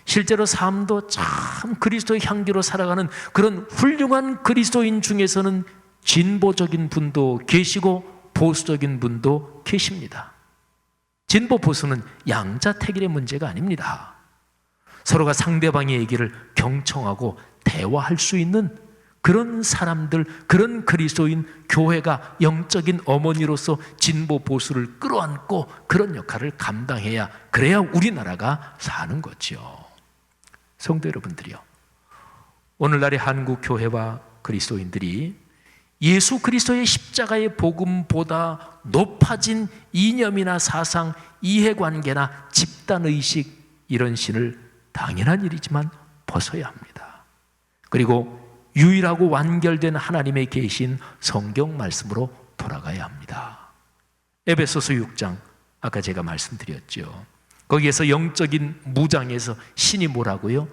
실제로 삶도 참 그리스도의 향기로 살아가는 그런 훌륭한 그리스도인 중에서는 진보적인 분도 계시고 보수적인 분도 계십니다. 진보 보수는 양자택일의 문제가 아닙니다. 서로가 상대방의 얘기를 경청하고 대화할 수 있는 그런 사람들, 그런 그리스도인, 교회가 영적인 어머니로서 진보 보수를 끌어안고 그런 역할을 감당해야, 그래야 우리나라가 사는 거죠. 성도 여러분들이요, 오늘날의 한국 교회와 그리스도인들이 예수 그리스도의 십자가의 복음보다 높아진 이념이나 사상, 이해관계나 집단의식, 이런 신을 당연한 일이지만 벗어야 합니다. 그리고 유일하고 완결된 하나님의 계신 성경 말씀으로 돌아가야 합니다. 에베소서 6장, 아까 제가 말씀드렸죠. 거기에서 영적인 무장에서 신이 뭐라고요?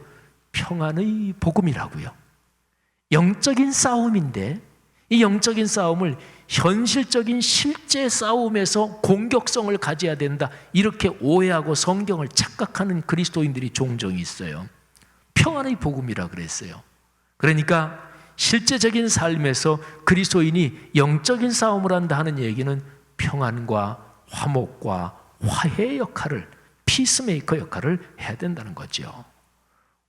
평안의 복음이라고요. 영적인 싸움인데 이 영적인 싸움을 현실적인 실제 싸움에서 공격성을 가져야 된다, 이렇게 오해하고 성경을 착각하는 그리스도인들이 종종 있어요. 평안의 복음이라 그랬어요. 그러니까 실제적인 삶에서 그리스도인이 영적인 싸움을 한다 하는 얘기는 평안과 화목과 화해의 역할을, 피스메이커 역할을 해야 된다는 거죠.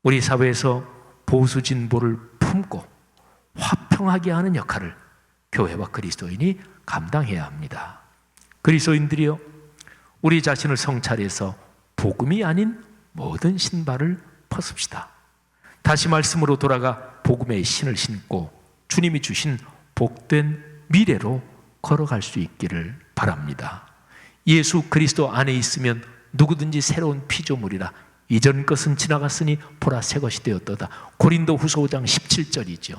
우리 사회에서 보수 진보를 품고 화평하게 하는 역할을 교회와 그리스도인이 감당해야 합니다. 그리스도인들이요, 우리 자신을 성찰해서 복음이 아닌 모든 신발을 벗읍시다. 다시 말씀으로 돌아가 복음의 신을 신고 주님이 주신 복된 미래로 걸어갈 수 있기를 바랍니다. 예수 그리스도 안에 있으면 누구든지 새로운 피조물이라, 이전 것은 지나갔으니 보라 새 것이 되었도다. 고린도후서 5장 17절이죠.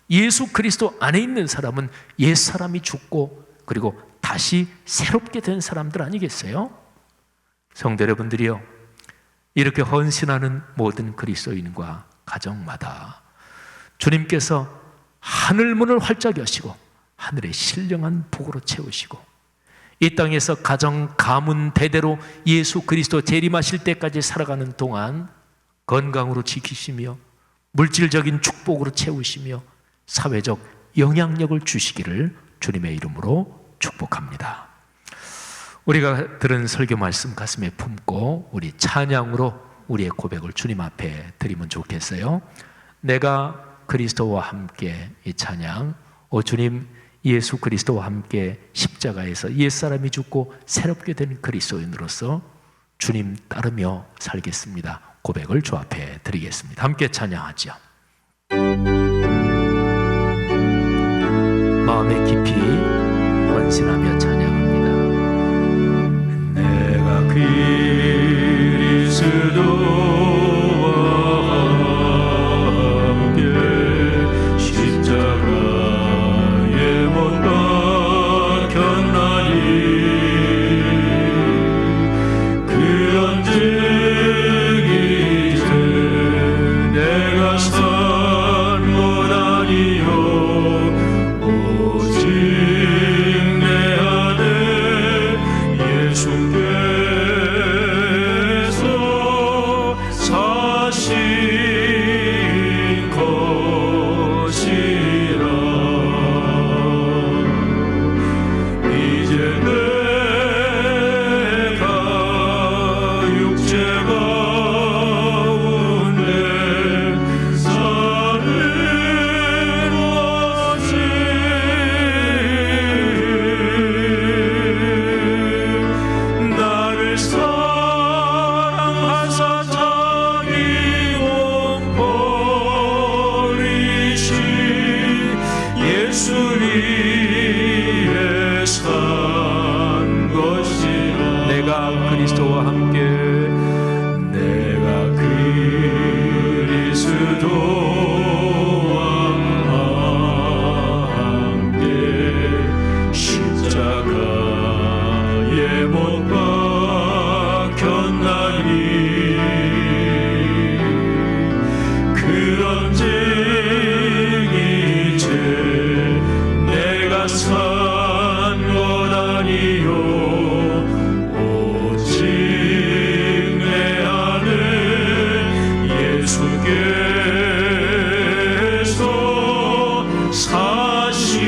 예수 그리스도 안에 있는 사람은 옛사람이 죽고 그리고 다시 새롭게 된 사람들 아니겠어요? 성도 여러분들이요, 이렇게 헌신하는 모든 그리스도인과 가정마다 주님께서 하늘문을 활짝 여시고 하늘의 신령한 복으로 채우시고 이 땅에서 가정, 가문 대대로 예수 그리스도 재림하실 때까지 살아가는 동안 건강으로 지키시며 물질적인 축복으로 채우시며 사회적 영향력을 주시기를 주님의 이름으로 축복합니다. 우리가 들은 설교 말씀 가슴에 품고 우리 찬양으로 우리의 고백을 주님 앞에 드리면 좋겠어요. 내가 그리스도와 함께, 이 찬양, 주님, 예수 그리스도와 함께 십자가에서 옛사람이 죽고 새롭게 된 그리스도인으로서 주님 따르며 살겠습니다. 고백을 주 앞에 드리겠습니다. 함께 찬양하죠. 마음에 깊이 헌신하며 찬양합니다. 내가 그리스도와 함께 십자가에 못 박혔나니 그런즉 이제 내가 산 것 아니요 오직 오직 내 안에 예수께서 사신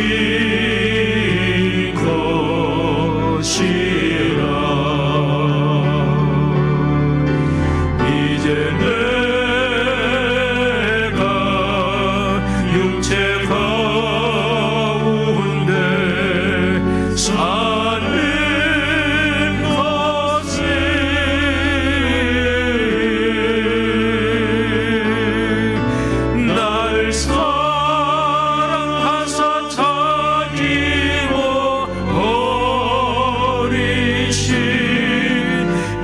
것이라. 이제 내가 육체 가운데 사는 것은 날 사랑하사 자기로 버리신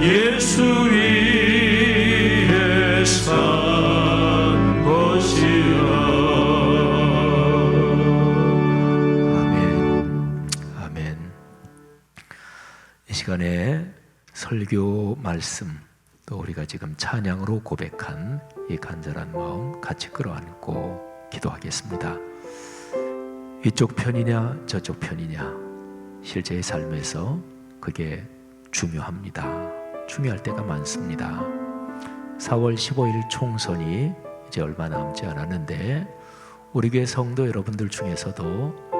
예수 위에 산 것이라. 아멘. 아멘. 이 시간에 설교 말씀, 또 우리가 지금 찬양으로 고백한 이 간절한 마음 같이 끌어안고 기도하겠습니다. 이쪽 편이냐 저쪽 편이냐, 실제의 삶에서 그게 중요합니다. 중요할 때가 많습니다. 4월 15일 총선이 이제 얼마 남지 않았는데, 우리 교회 성도 여러분들 중에서도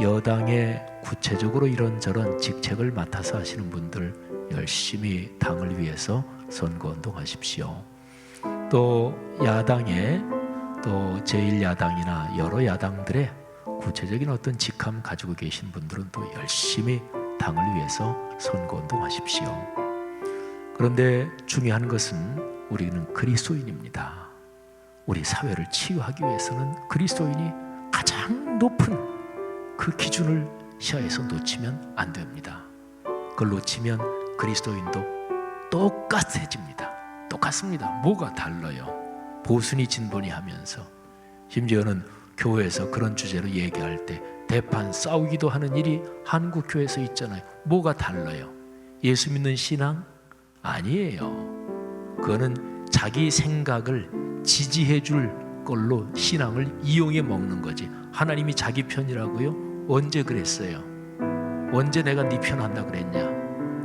여당에 구체적으로 이런저런 직책을 맡아서 하시는 분들 열심히 당을 위해서 선거운동하십시오. 또 야당에, 또 제1야당이나 여러 야당들의 구체적인 어떤 직함 가지고 계신 분들은 또 열심히 당을 위해서 선거운동하십시오. 그런데 중요한 것은 우리는 그리스도인입니다. 우리 사회를 치유하기 위해서는 그리스도인이 가장 높은 그 기준을 시야에서 놓치면 안 됩니다. 그걸 놓치면 그리스도인도 똑같아집니다. 똑같습니다. 뭐가 달라요? 보수니 진보니 하면서, 심지어는 교회에서 그런 주제로 얘기할 때 대판 싸우기도 하는 일이 한국 교회에서 있잖아요. 뭐가 달라요? 예수 믿는 신앙? 아니에요. 그거는 자기 생각을 지지해 줄 걸로 신앙을 이용해 먹는 거지. 하나님이 자기 편이라고요? 언제 그랬어요? 언제 내가 네 편 한다 그랬냐?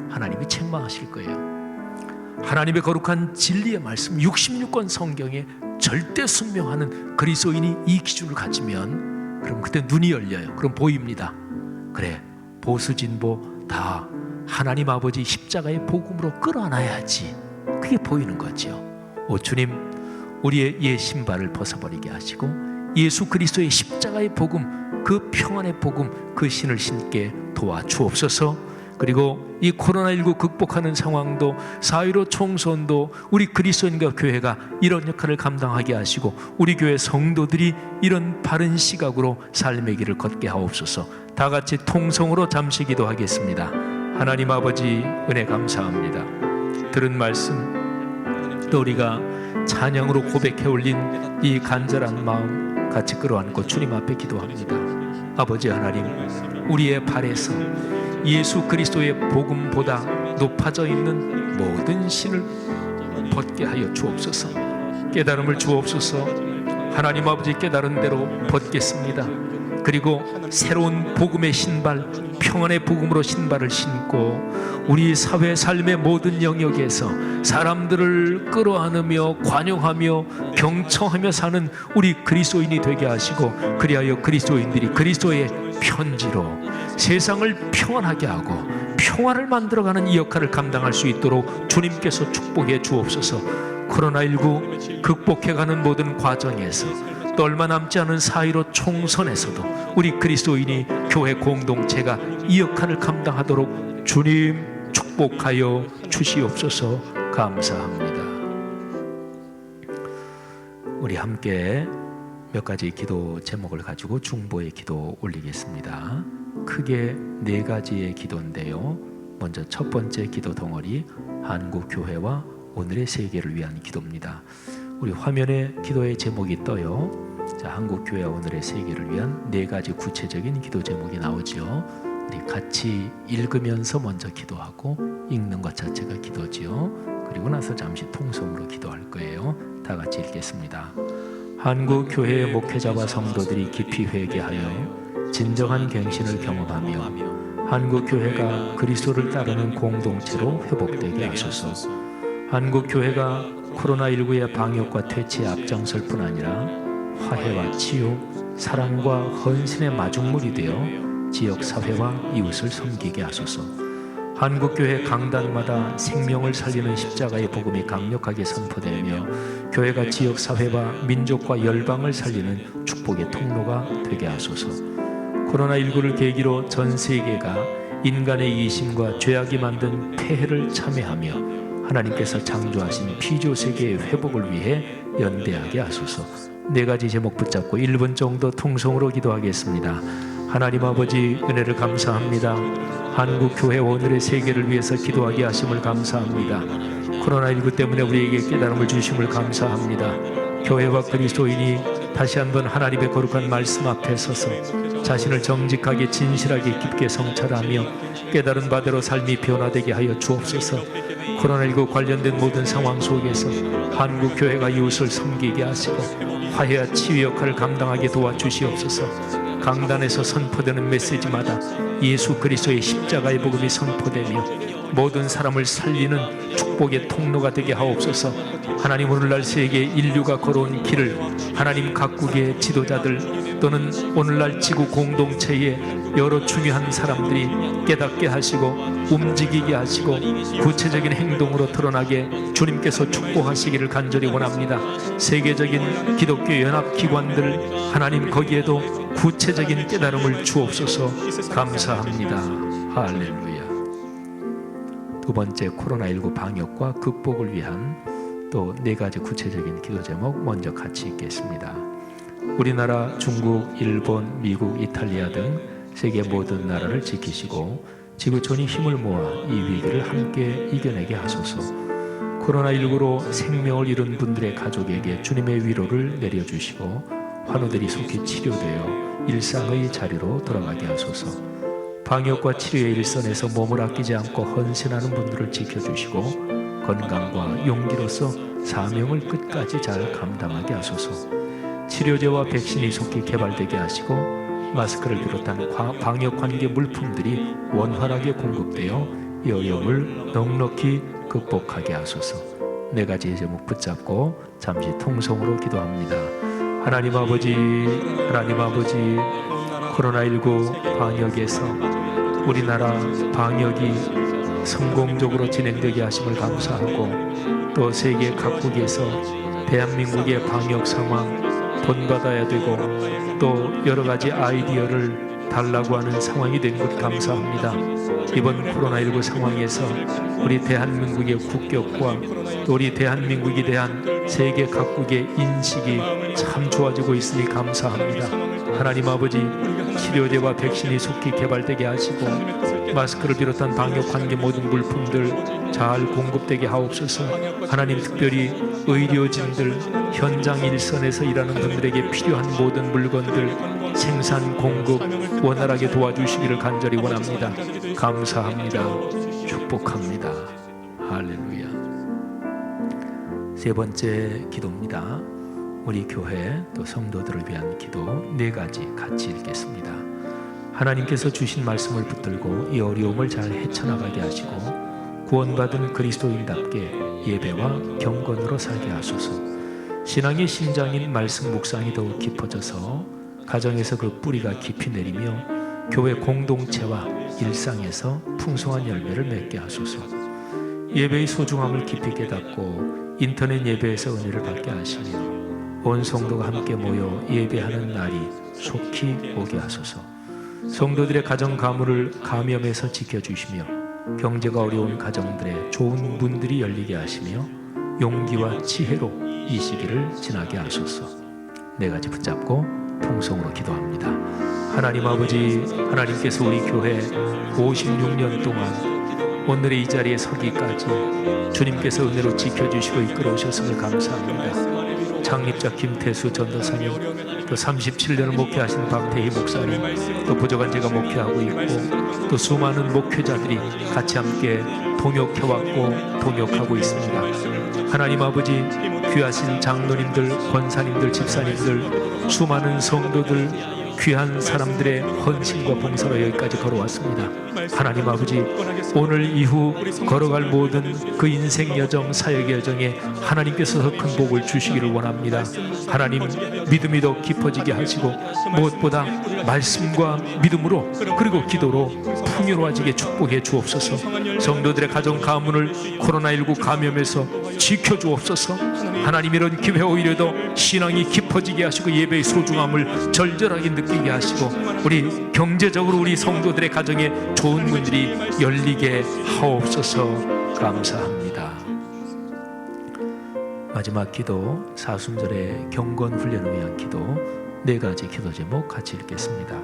하나님이 책망하실 거예요. 하나님의 거룩한 진리의 말씀 66권 성경에 절대 순명하는 그리스도인이 이 기준을 가지면, 그럼 그때 눈이 열려요. 그럼 보입니다. 그래, 보수 진보 다 하나님 아버지 십자가의 복음으로 끌어안아야지. 그게 보이는 거죠. 오 주님, 우리의 옛 신발을 벗어버리게 하시고 예수 그리스도의 십자가의 복음, 그 평안의 복음, 그 신을 신게 도와주옵소서. 그리고 이 코로나19 극복하는 상황도, 4.15 총선도 우리 그리스도인과 교회가 이런 역할을 감당하게 하시고, 우리 교회 성도들이 이런 바른 시각으로 삶의 길을 걷게 하옵소서. 다 같이 통성으로 잠시 기도하겠습니다. 하나님 아버지, 은혜 감사합니다. 들은 말씀, 또 우리가 찬양으로 고백해 올린 이 간절한 마음 같이 끌어안고 주님 앞에 기도합니다. 아버지 하나님, 우리의 발에서 예수 그리스도의 복음보다 높아져 있는 모든 신을 벗게 하여 주옵소서. 깨달음을 주옵소서. 하나님 아버지 깨달은 대로 벗겠습니다. 그리고 새로운 복음의 신발, 평안의 복음으로 신발을 신고 우리 사회 삶의 모든 영역에서 사람들을 끌어안으며 관용하며 경청하며 사는 우리 그리스도인이 되게 하시고, 그리하여 그리스도인들이 그리스도의 편지로 세상을 평안하게 하고 평화를 만들어가는 이 역할을 감당할 수 있도록 주님께서 축복해 주옵소서. 코로나19 극복해가는 모든 과정에서, 또 얼마 남지 않은 4.15 총선에서도 우리 그리스도인이 교회 공동체가 이 역할을 감당하도록 주님 축복하여 주시옵소서. 감사합니다. 우리 함께 몇 가지 기도 제목을 가지고 중보의 기도 올리겠습니다. 크게 4가지의 기도인데요. 먼저 첫 번째 기도 덩어리, 한국교회와 오늘의 세계를 위한 기도입니다. 우리 화면에 기도의 제목이 떠요. 자, 한국교회와 오늘의 세계를 위한 4가지 구체적인 기도 제목이 나오죠. 우리 같이 읽으면서 먼저 기도하고, 읽는 것 자체가 기도지요. 그리고 나서 잠시 통성으로 기도할 거예요. 다 같이 읽겠습니다. 한국교회의 목회자와 성도들이 깊이 회개하여 진정한 갱신을 경험하며 한국교회가 그리스도를 따르는 공동체로 회복되게 하소서. 한국교회가 코로나19의 방역과 퇴치에 앞장설 뿐 아니라 화해와 치유, 사랑과 헌신의 마중물이 되어 지역사회와 이웃을 섬기게 하소서. 한국교회 강단마다 생명을 살리는 십자가의 복음이 강력하게 선포되며 교회가 지역사회와 민족과 열방을 살리는 축복의 통로가 되게 하소서. 코로나19를 계기로 전 세계가 인간의 이심과 죄악이 만든 폐해를 참회하며 하나님께서 창조하신 피조세계의 회복을 위해 연대하게 하소서. 4가지 제목 붙잡고 1분 정도 통성으로 기도하겠습니다. 하나님 아버지, 은혜를 감사합니다. 한국교회 오늘의 세계를 위해서 기도하게 하심을 감사합니다. 코로나19 때문에 우리에게 깨달음을 주심을 감사합니다. 교회와 그리스도인이 다시 한번 하나님의 거룩한 말씀 앞에 서서 자신을 정직하게 진실하게 깊게 성찰하며 깨달은 바대로 삶이 변화되게 하여 주옵소서. 코로나19 관련된 모든 상황 속에서 한국교회가 이웃을 섬기게 하시고 화해와 치유 역할을 감당하게 도와주시옵소서. 강단에서 선포되는 메시지마다 예수 그리스도의 십자가의 복음이 선포되며 모든 사람을 살리는 축복의 통로가 되게 하옵소서. 하나님, 오늘날 세계 인류가 걸어온 길을 하나님 각국의 지도자들 또는 오늘날 지구 공동체의 여러 중요한 사람들이 깨닫게 하시고 움직이게 하시고 구체적인 행동으로 드러나게 주님께서 축복하시기를 간절히 원합니다. 세계적인 기독교 연합기관들, 하나님 거기에도 구체적인 깨달음을 주옵소서. 감사합니다. 할렐루야. 두 번째, 코로나19 방역과 극복을 위한 또 4가지 구체적인 기도 제목 먼저 같이 읽겠습니다. 우리나라, 중국, 일본, 미국, 이탈리아 등 세계 모든 나라를 지키시고 지구촌이 힘을 모아 이 위기를 함께 이겨내게 하소서. 코로나19로 생명을 잃은 분들의 가족에게 주님의 위로를 내려주시고 환우들이 속히 치료되어 일상의 자리로 돌아가게 하소서. 방역과 치료의 일선에서 몸을 아끼지 않고 헌신하는 분들을 지켜주시고 건강과 용기로서 사명을 끝까지 잘 감당하게 하소서. 치료제와 백신이 속히 개발되게 하시고 마스크를 비롯한 방역 관계 물품들이 원활하게 공급되어 이 어려움을 넉넉히 극복하게 하소서. 4가지 제목 붙잡고 잠시 통성으로 기도합니다. 하나님 아버지, 하나님 아버지, 코로나19 방역에서 우리나라 방역이 성공적으로 진행되게 하심을 감사하고 또 세계 각국에서 대한민국의 방역 상황 본받아야 되고 또 여러 가지 아이디어를 달라고 하는 상황이 된 것 감사합니다. 이번 코로나19 상황에서 우리 대한민국의 국격과 또 우리 대한민국에 대한 세계 각국의 인식이 참 좋아지고 있으니 감사합니다. 하나님 아버지, 치료제와 백신이 속히 개발되게 하시고 마스크를 비롯한 방역 관계 모든 물품들 잘 공급되게 하옵소서. 하나님, 특별히 의료진들, 현장 일선에서 일하는 분들에게 필요한 모든 물건들 생산 공급 원활하게 도와주시기를 간절히 원합니다. 감사합니다. 축복합니다. 할렐루야. 3번째 기도입니다. 우리 교회 또 성도들을 위한 기도 4가지 같이 읽겠습니다. 하나님께서 주신 말씀을 붙들고 이 어려움을 잘 헤쳐나가게 하시고 구원받은 그리스도인답게 예배와 경건으로 살게 하소서. 신앙의 심장인 말씀 묵상이 더욱 깊어져서 가정에서 그 뿌리가 깊이 내리며 교회 공동체와 일상에서 풍성한 열매를 맺게 하소서. 예배의 소중함을 깊이 깨닫고 인터넷 예배에서 은혜를 받게 하시며 온 성도가 함께 모여 예배하는 날이 속히 오게 하소서. 성도들의 가정 가문을 감염에서 지켜주시며 경제가 어려운 가정들의 좋은 문들이 열리게 하시며 용기와 지혜로 이 시기를 지나게 하소서. 4가지 붙잡고 통성으로 기도합니다. 하나님 아버지, 하나님께서 우리 교회 56년 동안 오늘의 이 자리에 서기까지 주님께서 은혜로 지켜주시고 이끌어오셨음을 감사합니다. 창립자 김태수 전도사님, 또 37년을 목회하신 박태희 목사님, 또 부족한 제가 목회하고 있고 또 수많은 목회자들이 같이 함께 동역해왔고 동역하고 있습니다. 하나님 아버지, 귀하신 장로님들, 권사님들, 집사님들, 수많은 성도들, 귀한 사람들의 헌신과 봉사로 여기까지 걸어왔습니다. 하나님 아버지, 오늘 이후 걸어갈 모든 그 인생 여정, 사역의 여정에 하나님께서 더 큰 복을 주시기를 원합니다. 하나님, 믿음이 더 깊어지게 하시고 무엇보다 말씀과 믿음으로 그리고 기도로 풍요로워지게 축복해 주옵소서. 성도들의 가정 가문을 코로나19 감염에서 지켜주옵소서. 하나님, 이런 기회 오히려 더 신앙이 깊어지게 하시고 예배의 소중함을 절절하게 느끼게 하시고 우리 경제적으로 우리 성도들의 가정에 좋은 문들이 열리게 하옵소서. 감사합니다. 마지막 기도, 사순절의 경건 훈련을 위한 기도, 4가지 기도 제목 같이 읽겠습니다.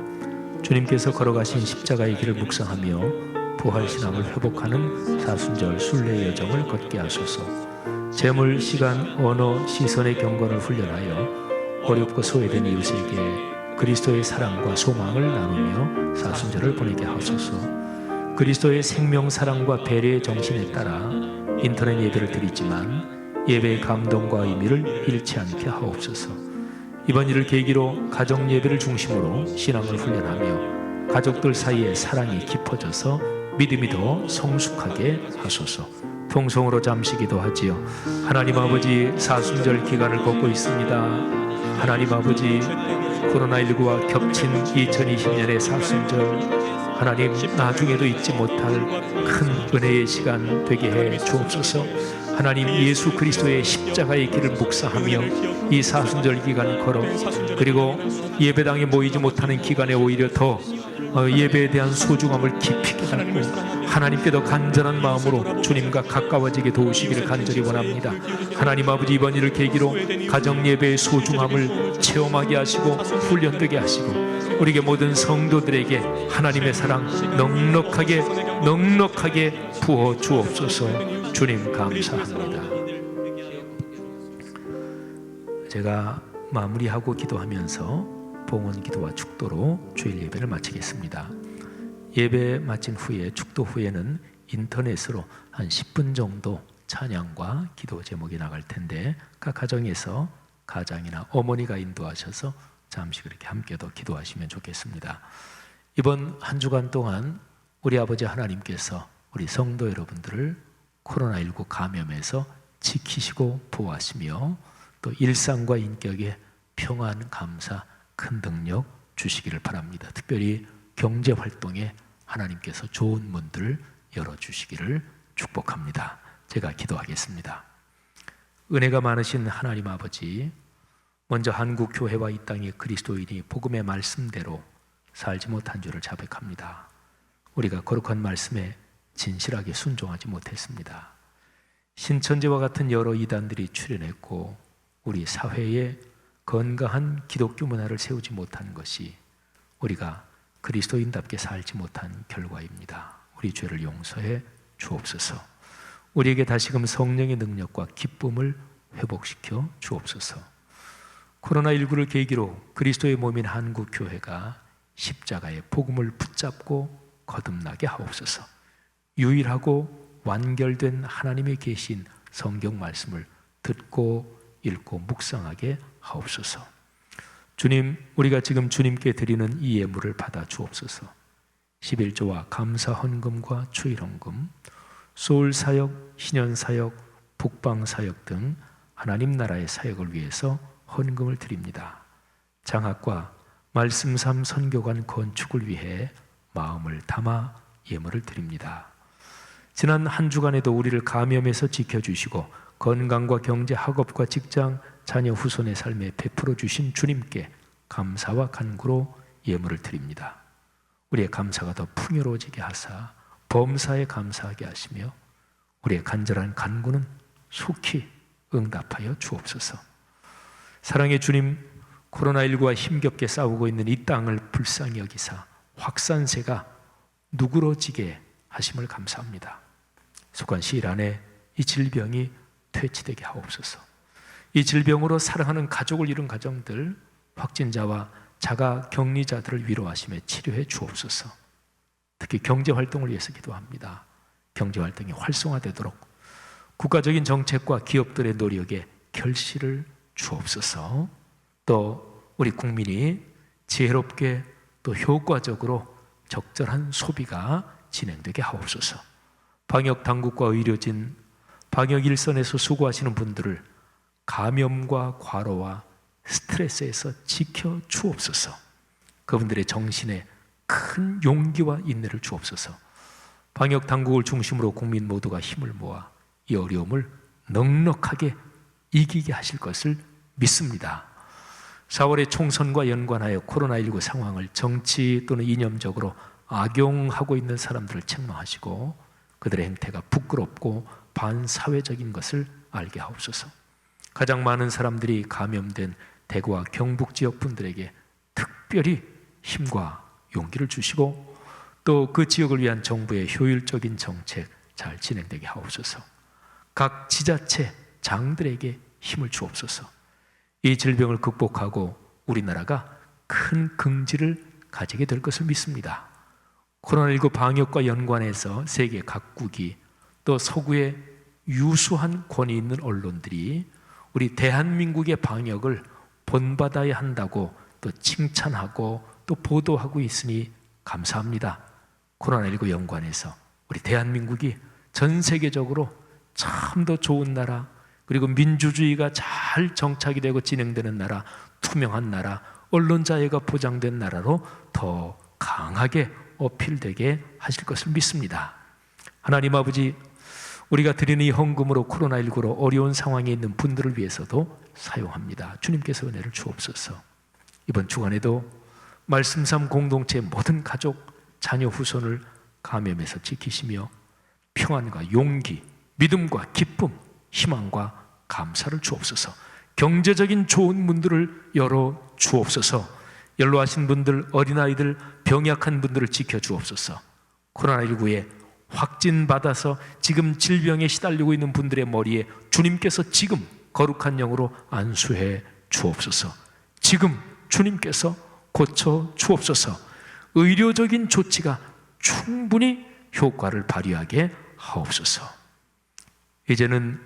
주님께서 걸어가신 십자가의 길을 묵상하며 부활신앙을 회복하는 사순절 순례 여정을 걷게 하소서. 재물, 시간, 언어, 시선의 경건을 훈련하여 어렵고 소외된 이웃에게 그리스도의 사랑과 소망을 나누며 사순절을 보내게 하소서. 그리스도의 생명, 사랑과 배려의 정신에 따라 인터넷 예배를 드리지만 예배의 감동과 의미를 잃지 않게 하옵소서. 이번 일을 계기로 가정 예배를 중심으로 신앙을 훈련하며 가족들 사이에 사랑이 깊어져서 믿음이 더 성숙하게 하소서. 통성으로 잠시 기도하지요. 하나님 아버지, 사순절 기간을 걷고 있습니다. 하나님 아버지, 코로나19와 겹친 2020년의 사순절, 하나님 나중에도 잊지 못할 큰 은혜의 시간 되게 해 주옵소서. 하나님, 예수 그리스도의 십자가의 길을 묵상하며 이 사순절 기간 걸어 그리고 예배당에 모이지 못하는 기간에 오히려 더 예배에 대한 소중함을 깊이 깨닫고 하나님께 더 간절한 마음으로 주님과 가까워지게 도우시기를 간절히 원합니다. 하나님 아버지, 이번 일을 계기로 가정 예배의 소중함을 체험하게 하시고 훈련되게 하시고 우리에게 모든 성도들에게 하나님의 사랑 넉넉하게 부어 주옵소서. 주님 감사합니다. 제가 마무리하고 기도하면서 봉헌 기도와 축도로 주일 예배를 마치겠습니다. 예배 마친 후에 축도 후에는 인터넷으로 한 10분 정도 찬양과 기도 제목이 나갈 텐데 각 가정에서 가장이나 어머니가 인도하셔서 잠시 그렇게 함께 더 기도하시면 좋겠습니다. 이번 한 주간 동안 우리 아버지 하나님께서 우리 성도 여러분들을 코로나19 감염에서 지키시고 보호하시며 또 일상과 인격에 평안, 감사, 큰 능력 주시기를 바랍니다. 특별히 경제 활동에 하나님께서 좋은 문들을 열어주시기를 축복합니다. 제가 기도하겠습니다. 은혜가 많으신 하나님 아버지, 먼저 한국 교회와 이 땅의 그리스도인이 복음의 말씀대로 살지 못한 줄을 자백합니다. 우리가 거룩한 말씀에 진실하게 순종하지 못했습니다. 신천지와 같은 여러 이단들이 출현했고 우리 사회에 건강한 기독교 문화를 세우지 못한 것이 우리가 그리스도인답게 살지 못한 결과입니다. 우리 죄를 용서해 주옵소서. 우리에게 다시금 성령의 능력과 기쁨을 회복시켜 주옵소서. 코로나19를 계기로 그리스도의 몸인 한국교회가 십자가의 복음을 붙잡고 거듭나게 하옵소서. 유일하고 완결된 하나님의 계신 성경 말씀을 듣고 읽고 묵상하게 하옵소서. 주님, 우리가 지금 주님께 드리는 이 예물을 받아 주옵소서. 11조와 감사 헌금과 추일 헌금, 소울 사역, 신현 사역, 북방 사역 등 하나님 나라의 사역을 위해서 헌금을 드립니다. 장학과 말씀 삶 선교관 건축을 위해 마음을 담아 예물을 드립니다. 지난 한 주간에도 우리를 감염에서 지켜주시고 건강과 경제, 학업과 직장, 자녀 후손의 삶에 베풀어 주신 주님께 감사와 간구로 예물을 드립니다. 우리의 감사가 더 풍요로워지게 하사 범사에 감사하게 하시며 우리의 간절한 간구는 속히 응답하여 주옵소서. 사랑의 주님, 코로나19와 힘겹게 싸우고 있는 이 땅을 불쌍히 여기사 확산세가 누그러지게 하심을 감사합니다. 속한 시일 안에 이 질병이 퇴치되게 하옵소서. 이 질병으로 사랑하는 가족을 잃은 가정들, 확진자와 자가 격리자들을 위로하시며 치료해 주옵소서. 특히 경제활동을 위해서 기도합니다. 경제활동이 활성화되도록 국가적인 정책과 기업들의 노력에 결실을 주옵소서. 또 우리 국민이 지혜롭게 또 효과적으로 적절한 소비가 진행되게 하옵소서. 방역 당국과 의료진, 방역 일선에서 수고하시는 분들을 감염과 과로와 스트레스에서 지켜 주옵소서. 그분들의 정신에 큰 용기와 인내를 주옵소서. 방역 당국을 중심으로 국민 모두가 힘을 모아 이 어려움을 넉넉하게 이기게 하실 것을 믿습니다. 4월의 총선과 연관하여 코로나19 상황을 정치 또는 이념적으로 악용하고 있는 사람들을 책망하시고 그들의 행태가 부끄럽고 반사회적인 것을 알게 하옵소서. 가장 많은 사람들이 감염된 대구와 경북 지역 분들에게 특별히 힘과 용기를 주시고 또 그 지역을 위한 정부의 효율적인 정책 잘 진행되게 하옵소서. 각 지자체 장들에게 힘을 주옵소서. 이 질병을 극복하고 우리나라가 큰 긍지를 가지게 될 것을 믿습니다. 코로나19 방역과 연관해서 세계 각국이 또 서구의 유수한 권위 있는 언론들이 우리 대한민국의 방역을 본받아야 한다고 또 칭찬하고 또 보도하고 있으니 감사합니다. 코로나19 연관해서 우리 대한민국이 전 세계적으로 참 더 좋은 나라, 그리고 민주주의가 잘 정착이 되고 진행되는 나라, 투명한 나라, 언론 자유가 보장된 나라로 더 강하게 어필되게 하실 것을 믿습니다. 하나님 아버지, 우리가 드리는 이 헌금으로 코로나19로 어려운 상황에 있는 분들을 위해서도 사용합니다. 주님께서 은혜를 주옵소서. 이번 주간에도 말씀삼 공동체의 모든 가족, 자녀, 후손을 감염에서 지키시며 평안과 용기, 믿음과 기쁨, 희망과 감사를 주옵소서. 경제적인 좋은 문들을 열어 주옵소서. 연로하신 분들, 어린아이들, 병약한 분들을 지켜주옵소서. 코로나19에 확진받아서 지금 질병에 시달리고 있는 분들의 머리에 주님께서 지금 거룩한 영으로 안수해 주옵소서. 지금 주님께서 고쳐 주옵소서. 의료적인 조치가 충분히 효과를 발휘하게 하옵소서. 이제는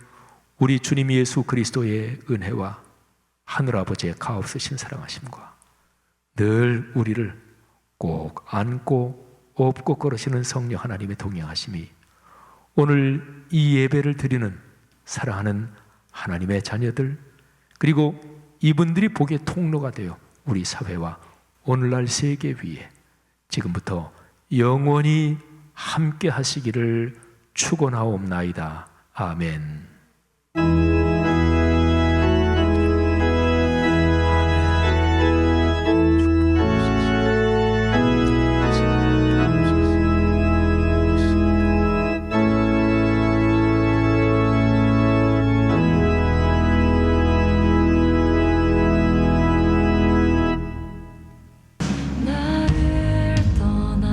우리 주님 예수 그리스도의 은혜와 하늘아버지의 가없으신 사랑하심과 늘 우리를 꼭 안고 업고 걸으시는 성령 하나님의 동행하심이 오늘 이 예배를 드리는 사랑하는 하나님의 자녀들, 그리고 이분들이 복의 통로가 되어 우리 사회와 오늘날 세계 위에 지금부터 영원히 함께 하시기를 축원하옵나이다. 아멘. 나를 떠나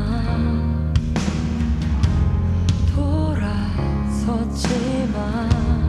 돌아섰지만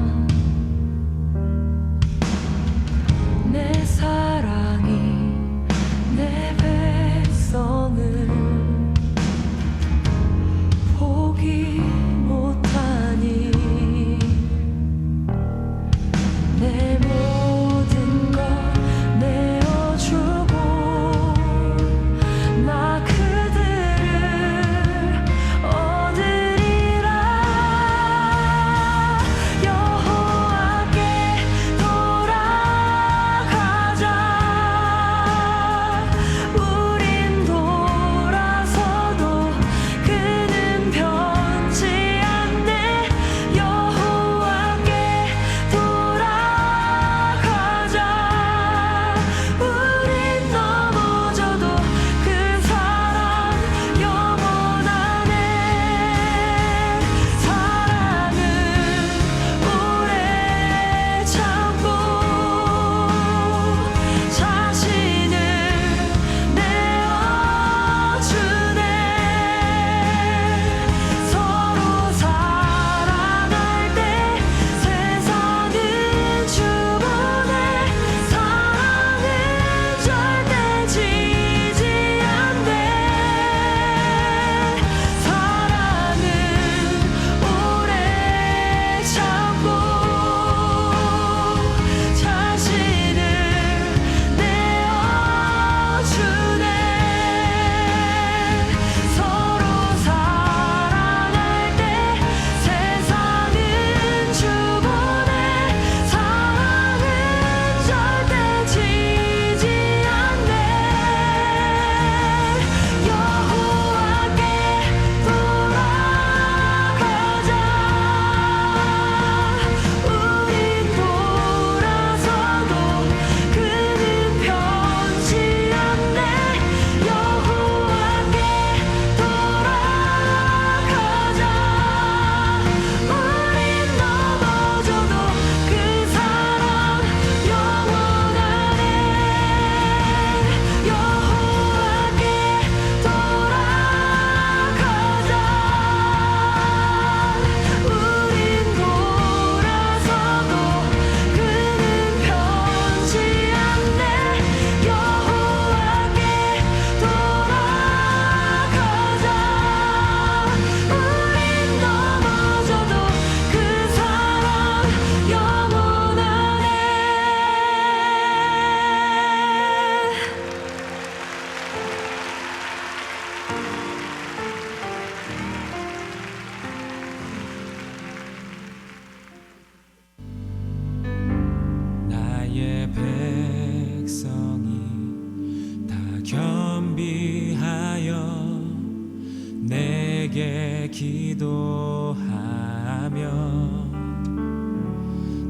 함께 기도하며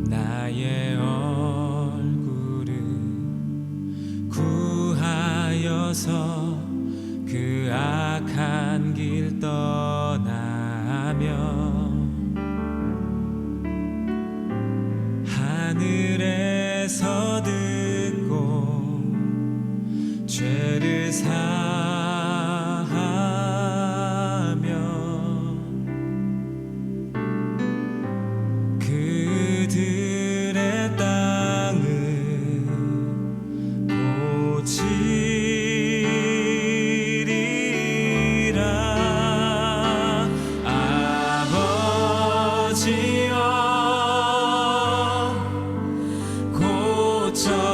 나의 얼굴을 구하여서 그 악한 길 떠나며 하늘에서 듣고 죄를 사하며 그들의 땅을 고치리라. 아버지여 고쳐주소서.